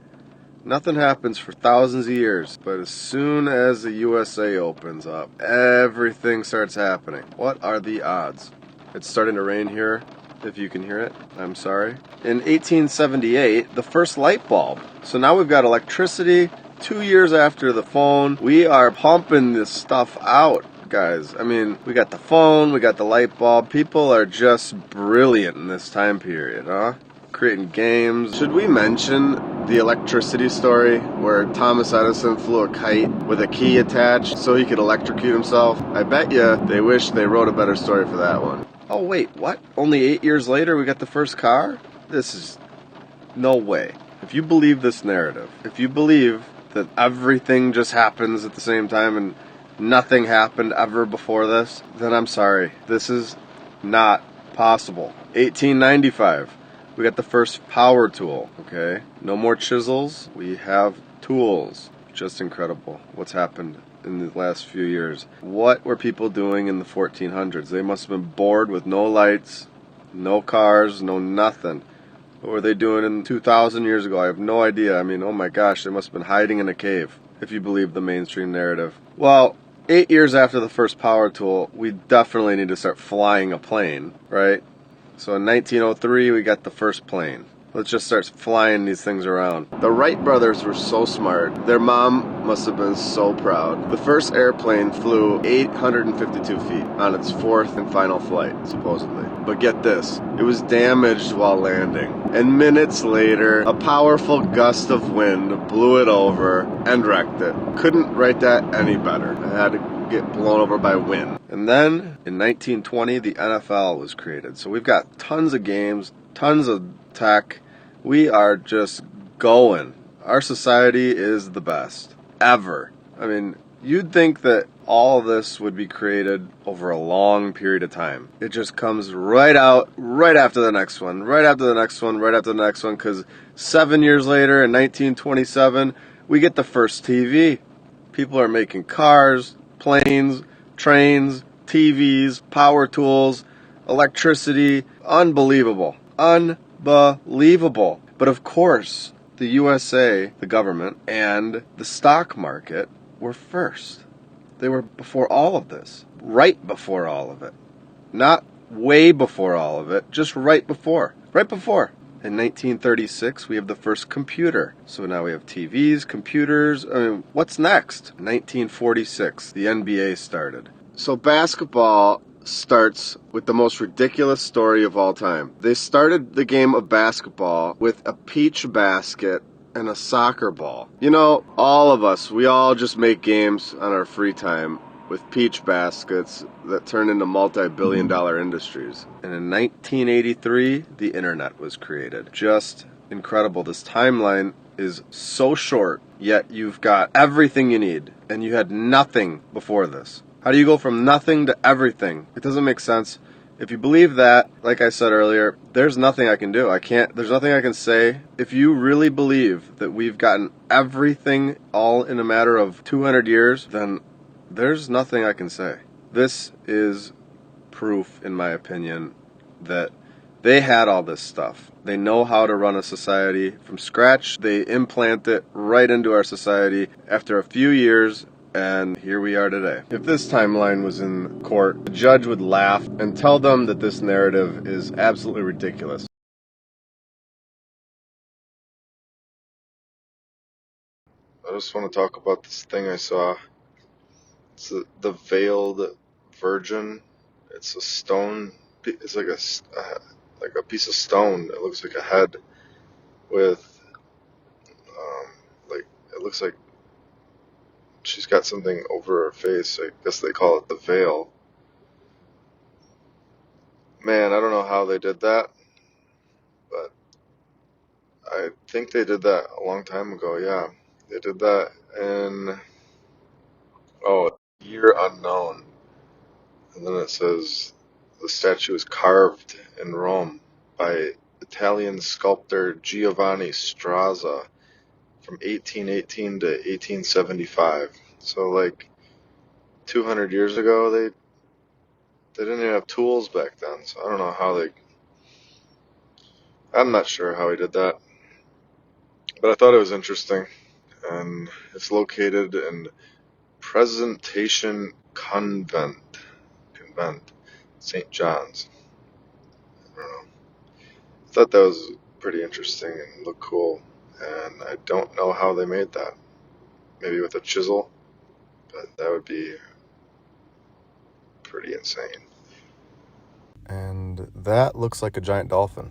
Nothing happens for thousands of years, but as soon as the USA opens up, everything starts happening. What are the odds? It's starting to rain here, if you can hear it. I'm sorry. In 1878, the first light bulb. So now we've got electricity. 2 years after the phone, we are pumping this stuff out. Guys, I mean, we got the phone, we got the light bulb. People are just brilliant in this time period, huh? Creating games. Should we mention the electricity story where Thomas Edison flew a kite with a key attached so he could electrocute himself? I bet you they wish they wrote a better story for that one. Oh wait, what? Only 8 years later we got the first car? This is no way. If you believe this narrative, if you believe that everything just happens at the same time and nothing happened ever before this, then I'm sorry. This is not possible. 1895, we got the first power tool, okay? No more chisels, we have tools. Just incredible what's happened in the last few years. What were people doing in the 1400s? They must have been bored with no lights, no cars, no nothing. What were they doing in 2,000 years ago? I have no idea. I mean, oh my gosh, they must have been hiding in a cave, if you believe the mainstream narrative. Well, 8 years after the first power tool, we definitely need to start flying a plane, right? So in 1903, we got the first plane. Let's just start flying these things around. The Wright brothers were so smart. Their mom must have been so proud. The first airplane flew 852 feet on its 4th and final flight, supposedly. But get this, it was damaged while landing. And minutes later, a powerful gust of wind blew it over and wrecked it. Couldn't write that any better. It had to get blown over by wind. And then, in 1920, the NFL was created. So we've got tons of games, tons of tech. We are just going. Our society is the best ever. I mean, you'd think that all of this would be created over a long period of time. It just comes right out, right after the next one, right after the next one, right after the next one, because 7 years later, in 1927, we get the first TV. People are making cars, planes, trains, TVs, power tools, electricity. Unbelievable. Unbelievable. But of course, the USA, the government, and the stock market were first. They were before all of this. Right before all of it. Not way before all of it, just right before. Right before. In 1936, we have the first computer. So now we have TVs, computers. I mean, what's next? 1946, the NBA started. So basketball starts with the most ridiculous story of all time. They started the game of basketball with a peach basket and a soccer ball. You know, all of us, we all just make games on our free time with peach baskets that turn into multi-billion-dollar industries. And in 1983, the internet was created. Just incredible. This timeline is so short, yet you've got everything you need, and you had nothing before this. How do you go from nothing to everything? It doesn't make sense. If you believe that, like I said earlier, there's nothing I can do. There's nothing I can say. If you really believe that we've gotten everything all in a matter of 200 years, then there's nothing I can say. This is proof, in my opinion, that they had all this stuff. They know how to run a society from scratch. They implant it right into our society after a few years, and here we are today. If this timeline was in court, the judge would laugh and tell them that this narrative is absolutely ridiculous. I just want to talk about this thing I saw. It's the veiled virgin. It's a stone. It's like a piece of stone. It looks like a head with like it looks like she's got something over her face. I guess they call it the veil. Man, I don't know how they did that, but I think they did that a long time ago. Yeah, they did that in year unknown, and then it says the statue is carved in Rome by Italian sculptor Giovanni Strazza from 1818 to 1875. So like 200 years ago, they didn't even have tools back then. So I don't know how they. I'm not sure how he did that, but I thought it was interesting, and it's located in Presentation Convent, St. John's. I don't know. I thought that was pretty interesting and looked cool, and I don't know how they made that. Maybe with a chisel, but that would be pretty insane. And that looks like a giant dolphin.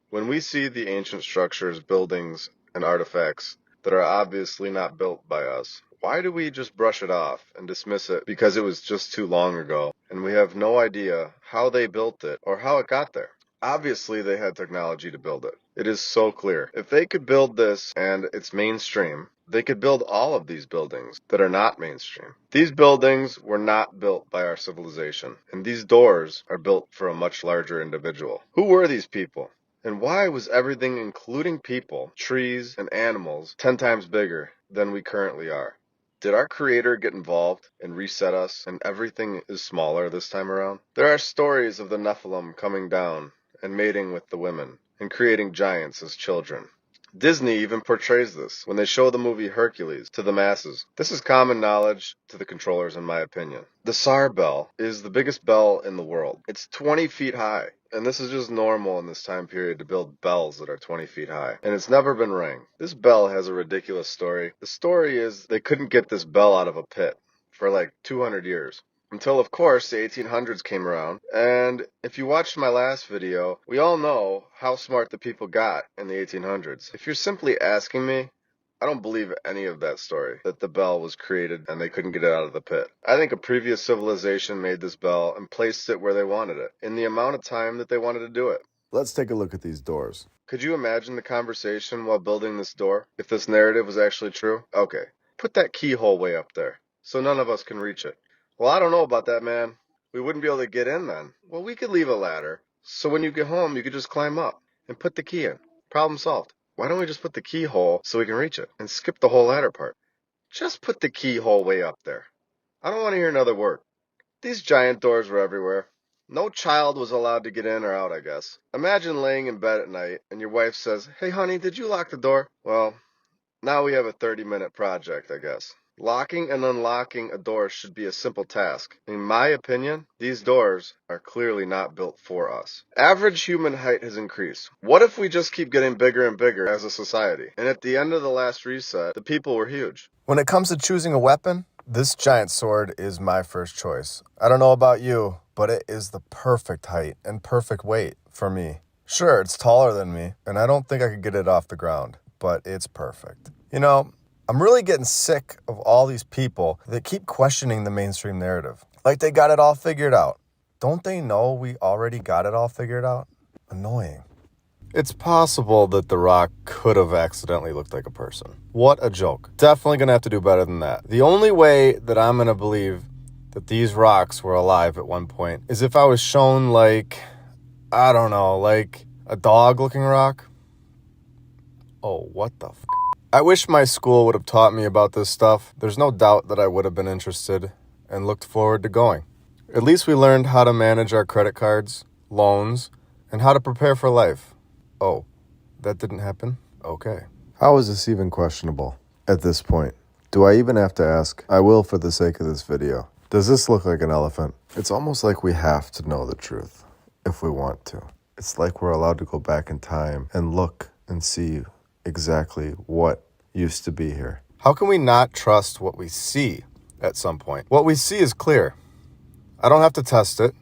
When we see the ancient structures, buildings, and artifacts that are obviously not built by us, why do we just brush it off and dismiss it because it was just too long ago and we have no idea how they built it or how it got there? Obviously, they had technology to build it. It is so clear. If they could build this and it's mainstream, they could build all of these buildings that are not mainstream. These buildings were not built by our civilization, and these doors are built for a much larger individual. Who were these people? And why was everything, including people, trees, and animals, 10 times bigger than we currently are? Did our Creator get involved and reset us, and everything is smaller this time around? There are stories of the Nephilim coming down and mating with the women, and creating giants as children. Disney even portrays this when they show the movie Hercules to the masses. This is common knowledge to the controllers, in my opinion. The Tsar bell is the biggest bell in the world. It's 20 feet high. And this is just normal in this time period to build bells that are 20 feet high. And it's never been rang. This bell has a ridiculous story. The story is they couldn't get this bell out of a pit for like 200 years. Until, of course, the 1800s came around. And if you watched my last video, we all know how smart the people got in the 1800s. If you're simply asking me, I don't believe any of that story, that the bell was created and they couldn't get it out of the pit. I think a previous civilization made this bell and placed it where they wanted it, in the amount of time that they wanted to do it. Let's take a look at these doors. Could you imagine the conversation while building this door, if this narrative was actually true? Okay, put that keyhole way up there, so none of us can reach it. Well, I don't know about that, man. We wouldn't be able to get in then. Well, we could leave a ladder, so when you get home, you could just climb up and put the key in. Problem solved. Why don't we just put the keyhole so we can reach it and skip the whole ladder part? Just put the keyhole way up there. I don't want to hear another word. These giant doors were everywhere. No child was allowed to get in or out, I guess. Imagine laying in bed at night and your wife says, "Hey honey, did you lock the door?" Well, now we have a 30-minute project, I guess. Locking and unlocking a door should be a simple task. In my opinion, these doors are clearly not built for us. Average human height has increased. What if we just keep getting bigger and bigger as a society? And at the end of the last reset, the people were huge. When it comes to choosing a weapon, this giant sword is my first choice. I don't know about you, but it is the perfect height and perfect weight for me. Sure, it's taller than me, and I don't think I could get it off the ground, but it's perfect. You know, I'm really getting sick of all these people that keep questioning the mainstream narrative. Like they got it all figured out. Don't they know we already got it all figured out? Annoying. It's possible that the rock could have accidentally looked like a person. What a joke. Definitely gonna have to do better than that. The only way that I'm gonna believe that these rocks were alive at one point is if I was shown like a dog-looking rock. Oh, what the f***? I wish my school would have taught me about this stuff. There's no doubt that I would have been interested and looked forward to going. At least we learned how to manage our credit cards, loans, and how to prepare for life. Oh, that didn't happen? Okay. How is this even questionable at this point? Do I even have to ask? I will for the sake of this video. Does this look like an elephant? It's almost like we have to know the truth if we want to. It's like we're allowed to go back in time and look and see exactly what used to be here. How can we not trust what we see at some point? What we see is clear. I don't have to test it.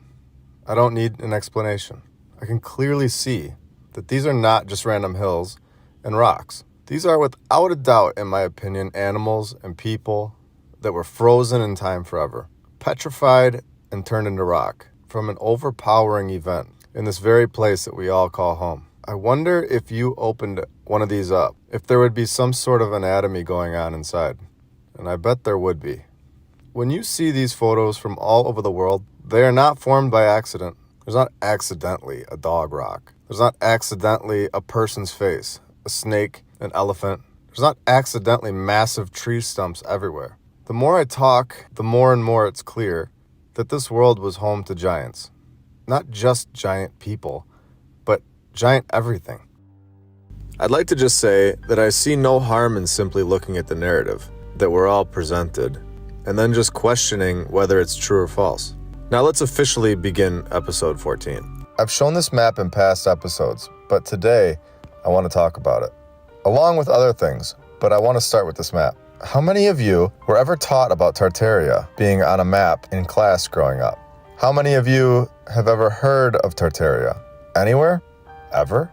I don't need an explanation. I can clearly see that these are not just random hills and rocks. These are, without a doubt, in my opinion, animals and people that were frozen in time forever, petrified and turned into rock from an overpowering event in this very place that we all call home. I wonder if you opened one of these up, if there would be some sort of anatomy going on inside. And I bet there would be. When you see these photos from all over the world, they are not formed by accident. There's not accidentally a dog rock. There's not accidentally a person's face, a snake, an elephant. There's not accidentally massive tree stumps everywhere. The more I talk, the more and more it's clear that this world was home to giants. Not just giant people, but giant everything. I'd like to just say that I see no harm in simply looking at the narrative that we're all presented and then just questioning whether it's true or false. Now let's officially begin episode 14. I've shown this map in past episodes, but today I want to talk about it, along with other things, but I want to start with this map. How many of you were ever taught about Tartaria being on a map in class growing up? How many of you have ever heard of Tartaria? Anywhere? Ever?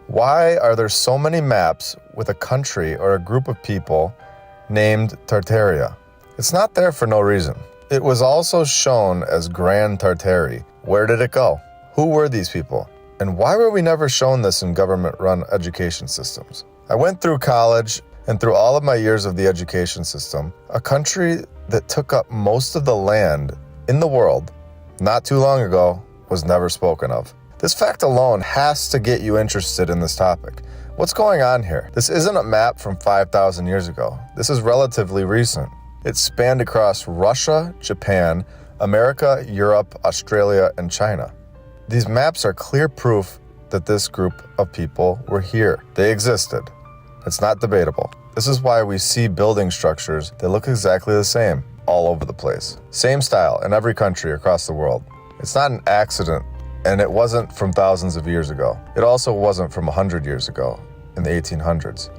Why are there so many maps with a country or a group of people named Tartaria? It's not there for no reason. It was also shown as Grand Tartary. Where did it go? Who were these people? And why were we never shown this in government-run education systems? I went through college and through all of my years of the education system, a country that took up most of the land in the world not too long ago was never spoken of. This fact alone has to get you interested in this topic. What's going on here? This isn't a map from 5,000 years ago. This is relatively recent. It spanned across Russia, Japan, America, Europe, Australia, and China. These maps are clear proof that this group of people were here. They existed. It's not debatable. This is why we see building structures that look exactly the same all over the place. Same style in every country across the world. It's not an accident, and it wasn't from thousands of years ago. It also wasn't from 100 years ago in the 1800s.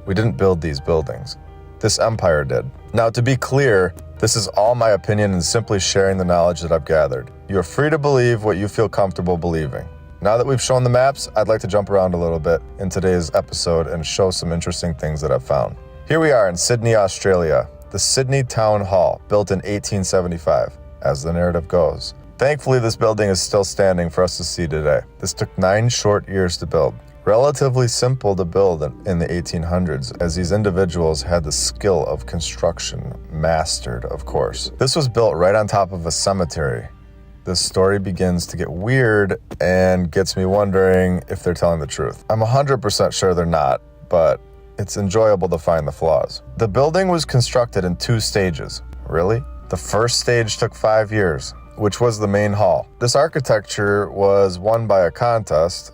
We didn't build these buildings. This empire did. Now, to be clear, this is all my opinion and simply sharing the knowledge that I've gathered. You're free to believe what you feel comfortable believing. Now that we've shown the maps, I'd like to jump around a little bit in today's episode and show some interesting things that I've found. Here we are in Sydney, Australia, the Sydney Town Hall, built in 1875, as the narrative goes. Thankfully, this building is still standing for us to see today. This took 9 short years to build. Relatively simple to build in the 1800s, as these individuals had the skill of construction mastered, of course. This was built right on top of a cemetery. This story begins to get weird and gets me wondering if they're telling the truth. I'm 100% sure they're not, but it's enjoyable to find the flaws. The building was constructed in 2 stages. Really? The first stage took 5 years, which was the main hall. This architecture was won by a contest.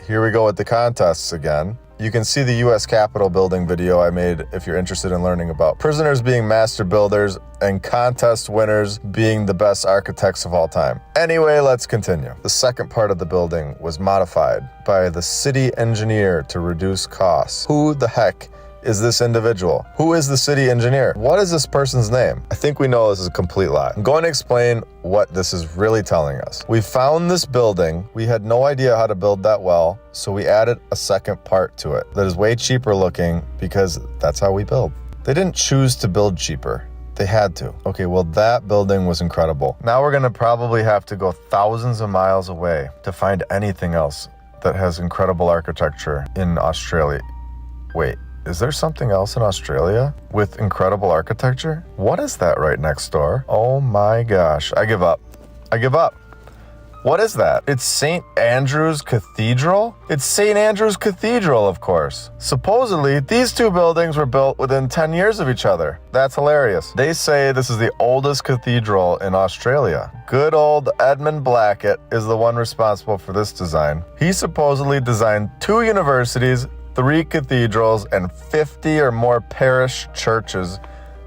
Here we go with the contests again. you can see the U.S. Capitol building video I made if you're interested in learning about prisoners being master builders and contest winners being the best architects of all time. Anyway, let's continue. The second part of the building was modified by the city engineer to reduce costs. Who the heck is this individual? Who is the city engineer? What is this person's name? I think we know this is a complete lie. I'm going to explain what this is really telling us. We found this building. We had no idea how to build that well, so we added a second part to it that is way cheaper looking because that's how we build. They didn't choose to build cheaper. They had to. Okay, well, that building was incredible. Now we're gonna probably have to go thousands of miles away to find anything else that has incredible architecture in Australia. Wait. Is there something else in Australia with incredible architecture? What is that right next door? Oh my gosh, I give up. I give up. What is that? It's St. Andrew's Cathedral? It's St. Andrew's Cathedral, of course. Supposedly, these two buildings were built within 10 years of each other. That's hilarious. They say this is the oldest cathedral in Australia. Good old Edmund Blackett is the one responsible for this design. He supposedly designed 2 universities, 3 cathedrals, and 50 or more parish churches,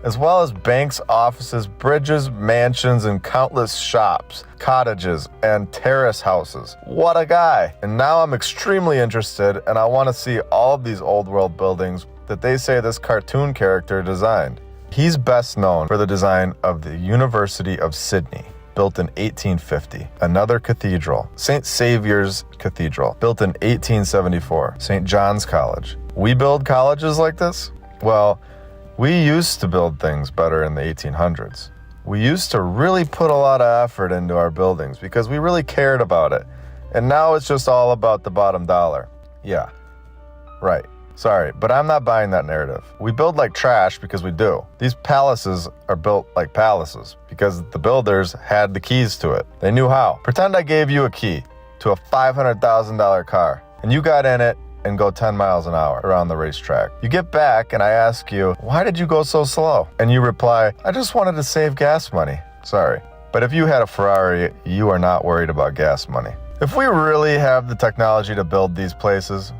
as well as banks, offices, bridges, mansions, and countless shops, cottages, and terrace houses. What a guy! And now I'm extremely interested, and I want to see all of these old world buildings that they say this cartoon character designed. He's best known for the design of the University of Sydney, built in 1850. Another cathedral, St. Saviour's Cathedral, built in 1874. St. John's College. We build colleges like this? Well, we used to build things better in the 1800s. We used to really put a lot of effort into our buildings because we really cared about it. And now it's just all about the bottom dollar. Yeah, right. Sorry, but I'm not buying that narrative. We build like trash because we do. These palaces are built like palaces because the builders had the keys to it. They knew how. Pretend I gave you a key to a $500,000 car and you got in it and go 10 miles an hour around the racetrack. You get back and I ask you, why did you go so slow? And you reply, I just wanted to save gas money. Sorry, but if you had a Ferrari, you are not worried about gas money. If we really have the technology to build these places,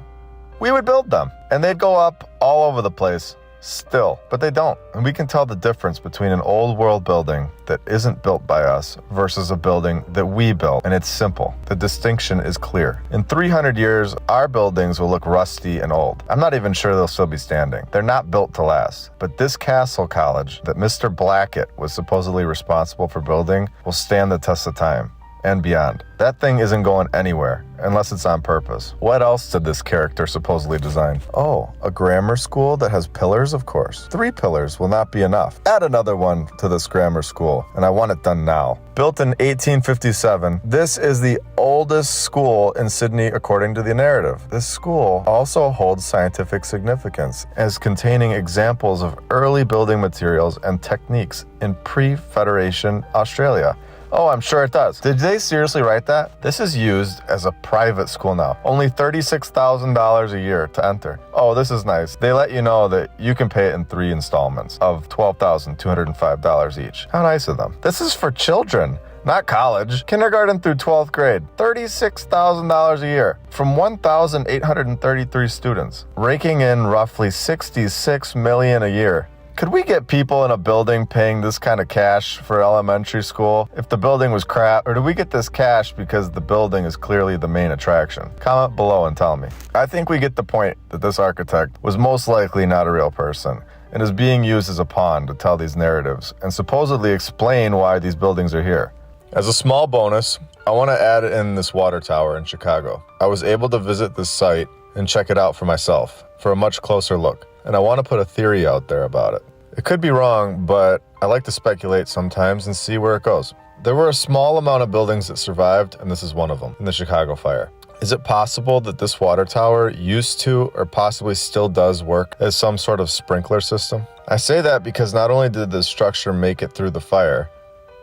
we would build them, and they'd go up all over the place still, but they don't. And we can tell the difference between an old world building that isn't built by us versus a building that we built, and it's simple. The distinction is clear. In 300 years, our buildings will look rusty and old. I'm not even sure they'll still be standing. They're not built to last. But this castle college that Mr. Blackett was supposedly responsible for building will stand the test of time and beyond. That thing isn't going anywhere unless it's on purpose. What else did this character supposedly design? Oh, a grammar school that has pillars, of course. 3 pillars will not be enough. Add another one to this grammar school, and I want it done now. Built in 1857, this is the oldest school in Sydney according to the narrative. This school also holds scientific significance as containing examples of early building materials and techniques in pre-Federation Australia. Oh, I'm sure it does. Did they seriously write that? This is used as a private school now. Only $36,000 a year to enter. Oh, this is nice. They let you know that you can pay it in 3 installments of $12,205 each. How nice of them. This is for children, not college. Kindergarten through 12th grade. $36,000 a year from 1,833 students, raking in roughly $66 million a year. Could we get people in a building paying this kind of cash for elementary school if the building was crap? Or do we get this cash because the building is clearly the main attraction? Comment below and tell me. I think we get the point that this architect was most likely not a real person and is being used as a pawn to tell these narratives and supposedly explain why these buildings are here. As a small bonus, I want to add in this water tower in Chicago. I was able to visit this site and check it out for myself for a much closer look. And I want to put a theory out there about it. It could be wrong, but I like to speculate sometimes and see where it goes. There were a small amount of buildings that survived, and this is one of them, in the Chicago fire. Is it possible that this water tower used to, or possibly still does, work as some sort of sprinkler system? I say that because not only did the structure make it through the fire,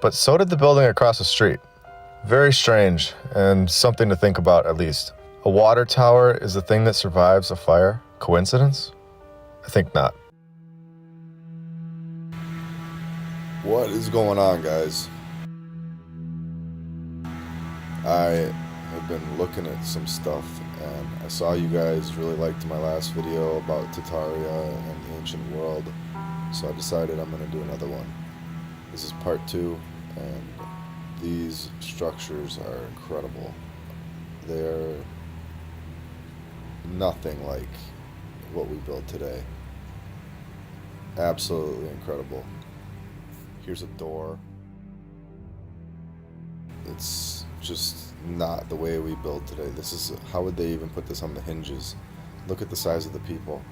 but so did the building across the street. Very strange, and something to think about at least. A water tower is the thing that survives a fire? Coincidence? I think not. What is going on, guys? I have been looking at some stuff, And I saw you guys really liked my last video about Tartaria and the ancient world, so I decided I'm going to do another one. This is part 2, and these structures are incredible. They're nothing like what we build today. Absolutely incredible. Here's a door. It's just not the way we build today. This is, how would they even put this on the hinges? Look at the size of the people.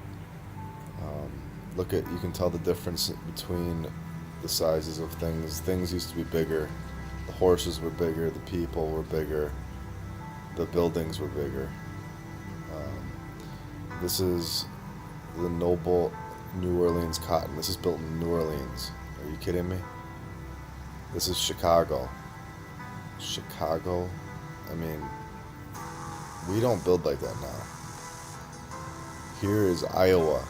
Look at, you can tell the difference between the sizes of things. Things used to be bigger. The horses were bigger, the people were bigger, the buildings were bigger. This is the noble New Orleans cotton. This is built in New Orleans. Are you kidding me? This is Chicago. Chicago? I mean, we don't build like that now. Here is Iowa.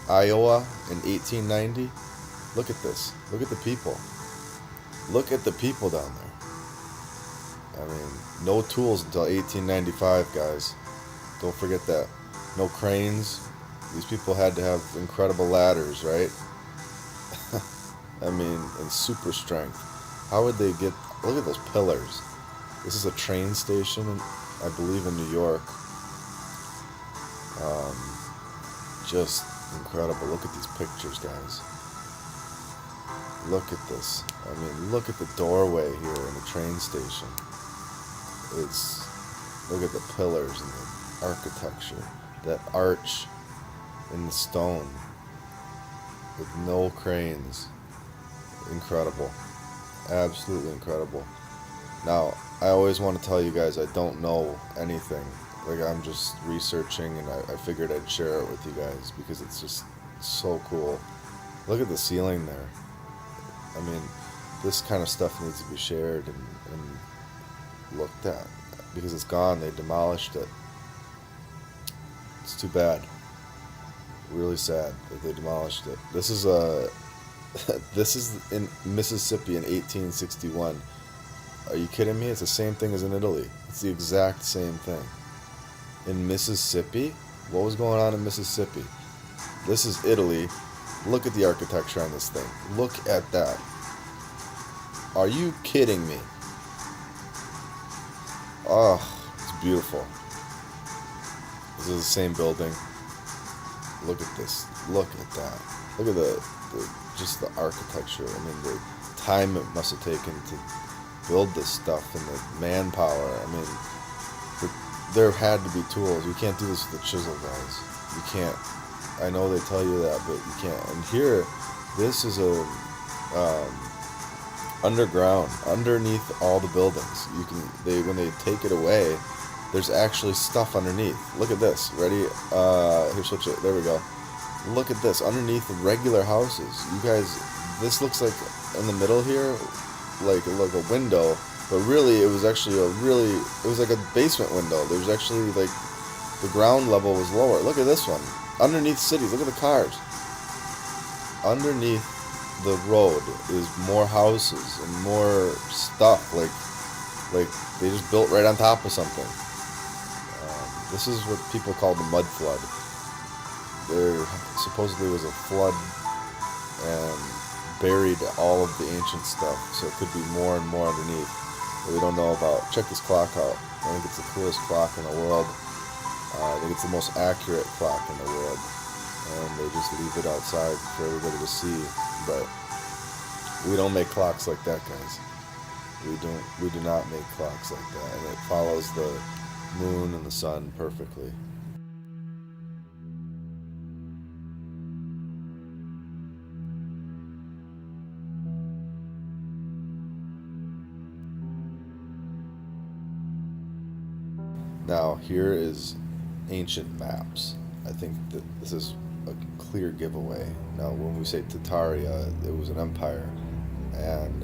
Iowa in 1890. Look at this. Look at the people. Look at the people down there. I mean, no tools until 1895, guys. Don't forget that. No cranes. These people had to have incredible ladders, right? I mean, and super strength. How would they get... Look at those pillars. This is a train station, I believe, in New York. Just incredible. Look at these pictures, guys. Look at this. I mean, look at the doorway here in the train station. It's... Look at the pillars and the architecture. That arch in the stone with no cranes. Incredible. Absolutely incredible. Now, I always want to tell you guys I don't know anything. Like, I'm just researching, and I figured I'd share it with you guys because it's just so cool. Look at the ceiling there. I mean, this kind of stuff needs to be shared and looked at because it's gone. They demolished it. It's too bad. Really sad that they demolished it. This is this is in Mississippi in 1861. Are you kidding me? It's the same thing as in Italy. It's the exact same thing. In Mississippi? What was going on in Mississippi? This is Italy. Look at the architecture on this thing. Look at that. Are you kidding me? Oh, it's beautiful. This is the same building. Look at this. Look at that. Look at the just the architecture. I mean, the time it must have taken to build this stuff and the manpower. I mean, there had to be tools. You can't do this with a chisel, guys. You can't. I know they tell you that, but you can't. And here, this is a underground, underneath all the buildings. You can when they take it away, there's actually stuff underneath. Look at this. Ready? Here, switch it. There we go. Look at this. Underneath the regular houses. You guys, this looks like in the middle here, like a window, but really it was actually it was like a basement window. There's actually like the ground level was lower. Look at this one. Underneath cities. Look at the cars. Underneath the road is more houses and more stuff. Like they just built right on top of something. This is what people call the mud flood. There supposedly was a flood and buried all of the ancient stuff, so it could be more and more underneath that we don't know about. Check this clock out. I think it's the coolest clock in the world. I think it's the most accurate clock in the world, and they just leave it outside for everybody to see. But we don't make clocks like that, guys. We do not make clocks like that, and it follows the moon and the sun perfectly. Now here is ancient maps. I think that this is a clear giveaway. Now when we say Tartaria, it was an empire, and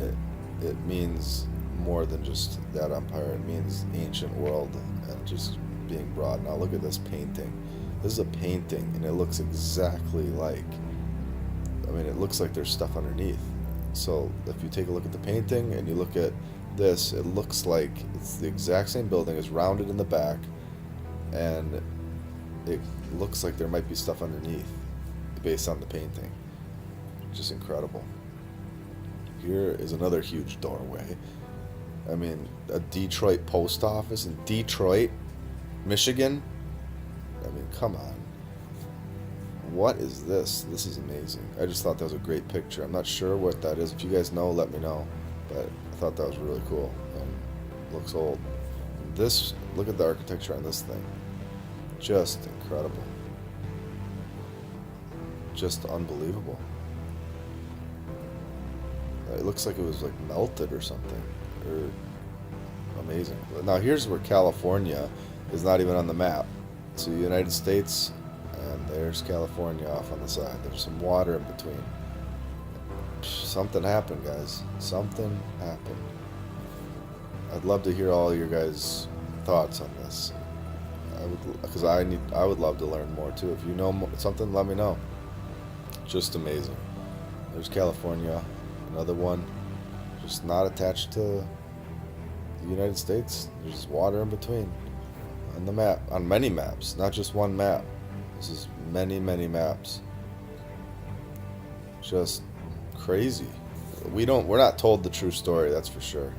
it means more than just that empire. It means ancient world and just being broad. Now look at this painting. This is a painting, and it looks exactly like, I mean, it looks like there's stuff underneath. So if you take a look at the painting and you look at this, it looks like it's the exact same building. It's rounded in the back, and it looks like there might be stuff underneath based on the painting. Just incredible. Here is another huge doorway. I mean, a Detroit post office in Detroit, Michigan. I mean, come on. What is this? This is amazing. I just thought that was a great picture. I'm not sure what that is. If you guys know, let me know. But I thought that was really cool and looks old. This, look at the architecture on this thing. Just incredible. Just unbelievable. It looks like it was like melted or something. Or amazing. Now here's where California is not even on the map. So the United States, and there's California off on the side. There's some water in between. Something happened, guys. Something happened. I'd love to hear all your guys' thoughts on this. I would love to learn more too. If you know something, let me know. Just amazing. There's California, another one, just not attached to the United States. There's water in between on the map, on many maps, not just one map. This is many, many maps. Just crazy. We're not told the true story, that's for sure.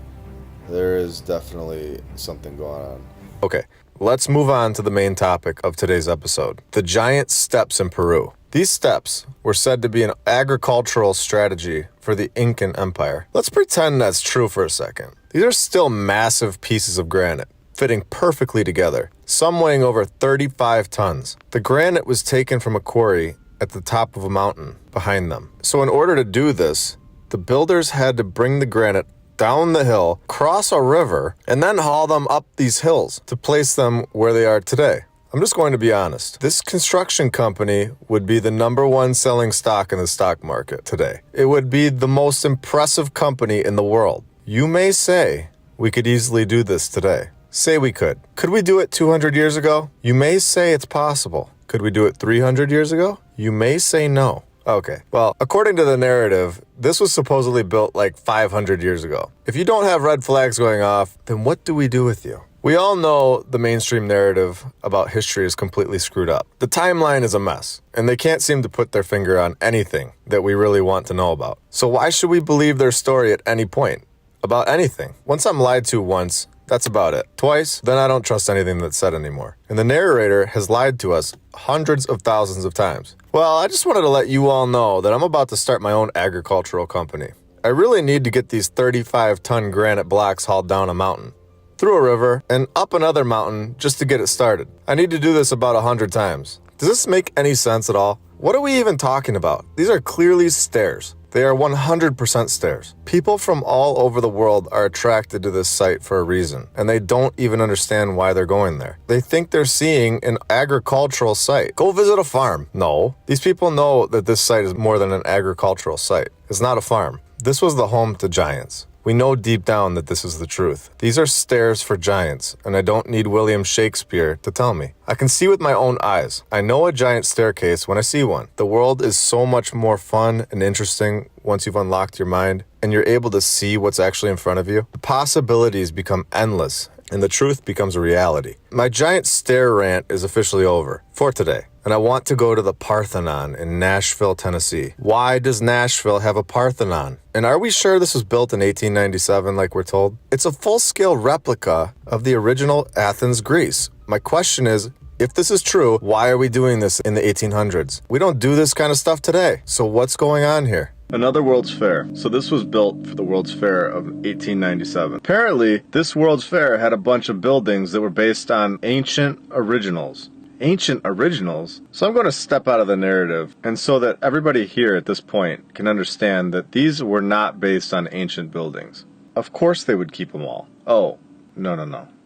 There is definitely something going on. Okay, let's move on to the main topic of today's episode, the giant steppes in Peru. These steppes were said to be an agricultural strategy for the Incan Empire. Let's pretend that's true for a second. These are still massive pieces of granite, fitting perfectly together, some weighing over 35 tons. The granite was taken from a quarry at the top of a mountain behind them. So in order to do this, the builders had to bring the granite down the hill, cross a river, and then haul them up these hills to place them where they are today. I'm just going to be honest. This construction company would be the #1 selling stock in the stock market today. It would be the most impressive company in the world. You may say we could easily do this today. Say we could. Could we do it 200 years ago? You may say it's possible. Could we do it 300 years ago? You may say no. Okay, well, according to the narrative, this was supposedly built like 500 years ago. If you don't have red flags going off, then what do we do with you? We all know the mainstream narrative about history is completely screwed up. The timeline is a mess, and they can't seem to put their finger on anything that we really want to know about. So why should we believe their story at any point? About anything. Once I'm lied to once, that's about it. Twice, then I don't trust anything that's said anymore. And the narrator has lied to us hundreds of thousands of times. Well, I just wanted to let you all know that I'm about to start my own agricultural company. I really need to get these 35-ton granite blocks hauled down a mountain, through a river, and up another mountain just to get it started. I need to do this about 100 times. Does this make any sense at all? What are we even talking about? These are clearly stairs. They are 100% stairs. People from all over the world are attracted to this site for a reason, and they don't even understand why they're going there. They think they're seeing an agricultural site. Go visit a farm. No. These people know that this site is more than an agricultural site. It's not a farm. This was the home to giants. We know deep down that this is the truth. These are stairs for giants, and I don't need William Shakespeare to tell me. I can see with my own eyes. I know a giant staircase when I see one. The world is so much more fun and interesting once you've unlocked your mind, and you're able to see what's actually in front of you. The possibilities become endless, and the truth becomes a reality. My giant stair rant is officially over for today, and I want to go to the Parthenon in Nashville, Tennessee. Why does Nashville have a Parthenon? And are we sure this was built in 1897 like we're told? It's a full-scale replica of the original Athens, Greece. My question is, if this is true, why are we doing this in the 1800s? We don't do this kind of stuff today. So what's going on here? Another World's Fair. So this was built for the World's Fair of 1897. Apparently, this World's Fair had a bunch of buildings that were based on ancient originals. Ancient originals? So I'm going to step out of the narrative, and so that everybody here at this point can understand that these were not based on ancient buildings. Of course they would keep them all. Oh, no.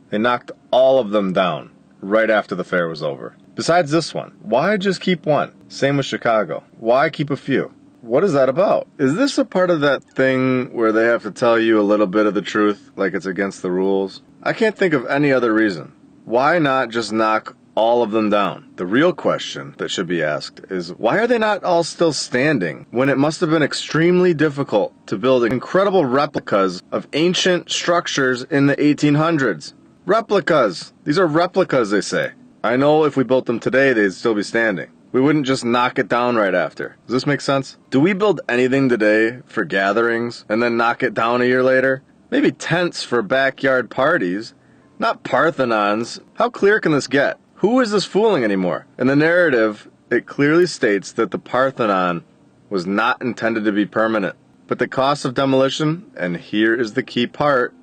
They knocked all of them down right after the fair was over. Besides this one, why just keep one? Same with Chicago. Why keep a few? What is that about? Is this a part of that thing where they have to tell you a little bit of the truth, like it's against the rules? I can't think of any other reason. Why not just knock all of them down? The real question that should be asked is, why are they not all still standing when it must have been extremely difficult to build incredible replicas of ancient structures in the 1800s? Replicas! These are replicas, they say. I know if we built them today, they'd still be standing. We wouldn't just knock it down right after. Does this make sense? Do we build anything today for gatherings and then knock it down a year later? Maybe tents for backyard parties, not Parthenons. How clear can this get? Who is this fooling anymore? In the narrative, it clearly states that the Parthenon was not intended to be permanent. But the cost of demolition, and here is the key part,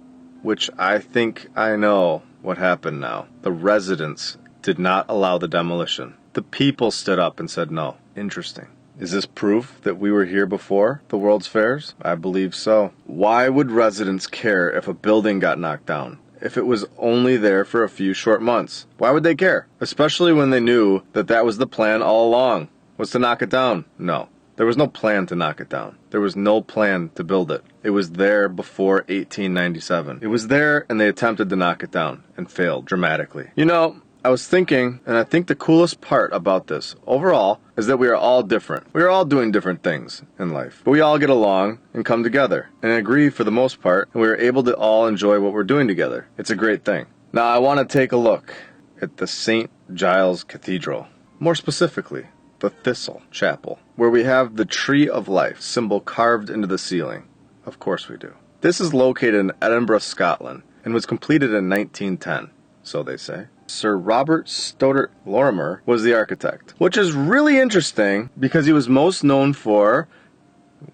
which I think I know what happened now. The residents did not allow the demolition. The people stood up and said no. Interesting. Is this proof that we were here before the World's Fairs? I believe so. Why would residents care if a building got knocked down? If it was only there for a few short months? Why would they care? Especially when they knew that that was the plan all along, was to knock it down. No. There was no plan to knock it down. There was no plan to build it. It was there before 1897. It was there and they attempted to knock it down and failed dramatically. You know, I was thinking, and I think the coolest part about this overall is that we are all different. We are all doing different things in life, but we all get along and come together and agree for the most part, and we are able to all enjoy what we're doing together. It's a great thing. Now I want to take a look at the St. Giles Cathedral, more specifically, the Thistle Chapel, where we have the Tree of Life symbol carved into the ceiling. Of course we do. This is located in Edinburgh, Scotland, and was completed in 1910, so they say. Sir Robert Stoddart Lorimer was the architect, which is really interesting because he was most known for,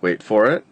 wait for it,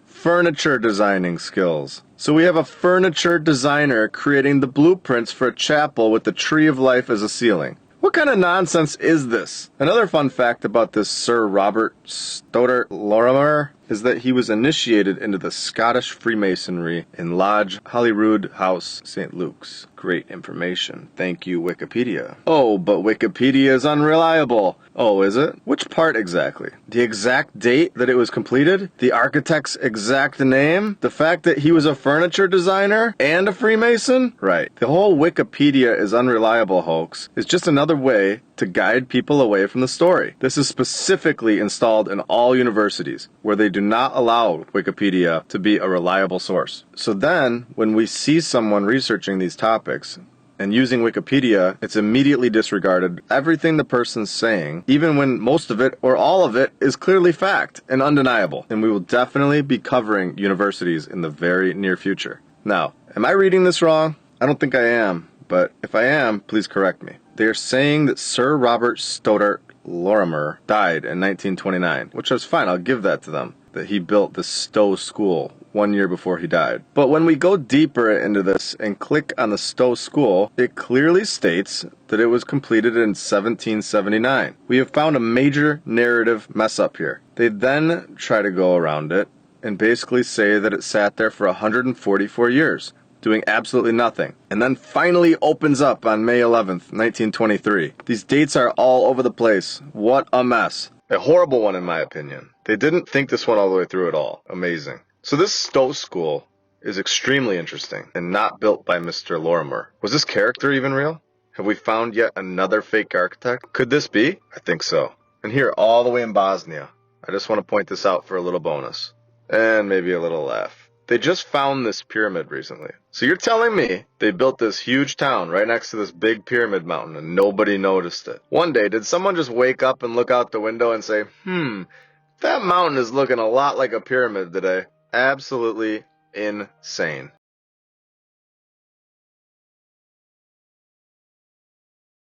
furniture designing skills. So we have a furniture designer creating the blueprints for a chapel with the Tree of Life as a ceiling. What kind of nonsense is this? Another fun fact about this Sir Robert Stoddart Lorimer is that he was initiated into the Scottish Freemasonry in Lodge Holyrood House, St. Luke's. Great information. Thank you, Wikipedia. Oh, but Wikipedia is unreliable. Oh, is it? Which part exactly? The exact date that it was completed? The architect's exact name? The fact that he was a furniture designer and a Freemason? Right. The whole Wikipedia is unreliable hoax is just another way to guide people away from the story. This is specifically installed in all universities, where they do not allow Wikipedia to be a reliable source. So then, when we see someone researching these topics and using Wikipedia, it's immediately disregarded everything the person's saying, even when most of it or all of it is clearly fact and undeniable. And we will definitely be covering universities in the very near future. Now, am I reading this wrong? I don't think I am, but if I am, please correct me. They are saying that Sir Robert Stoddart Lorimer died in 1929, which is fine, I'll give that to them, that he built the Stowe School 1 year before he died. But when we go deeper into this and click on the Stowe School, it clearly states that it was completed in 1779. We have found a major narrative mess up here. They then try to go around it and basically say that it sat there for 144 years. Doing absolutely nothing, and then finally opens up on May 11th, 1923. These dates are all over the place. What a mess. A horrible one in my opinion. They didn't think this one all the way through at all. Amazing. So this Stowe School is extremely interesting and not built by Mr. Lorimer. Was this character even real? Have we found yet another fake architect? Could this be? I think so. And here, all the way in Bosnia. I just want to point this out for a little bonus. And maybe a little laugh. They just found this pyramid recently. So you're telling me they built this huge town right next to this big pyramid mountain and nobody noticed it? One day, did someone just wake up and look out the window and say, that mountain is looking a lot like a pyramid today? Absolutely insane.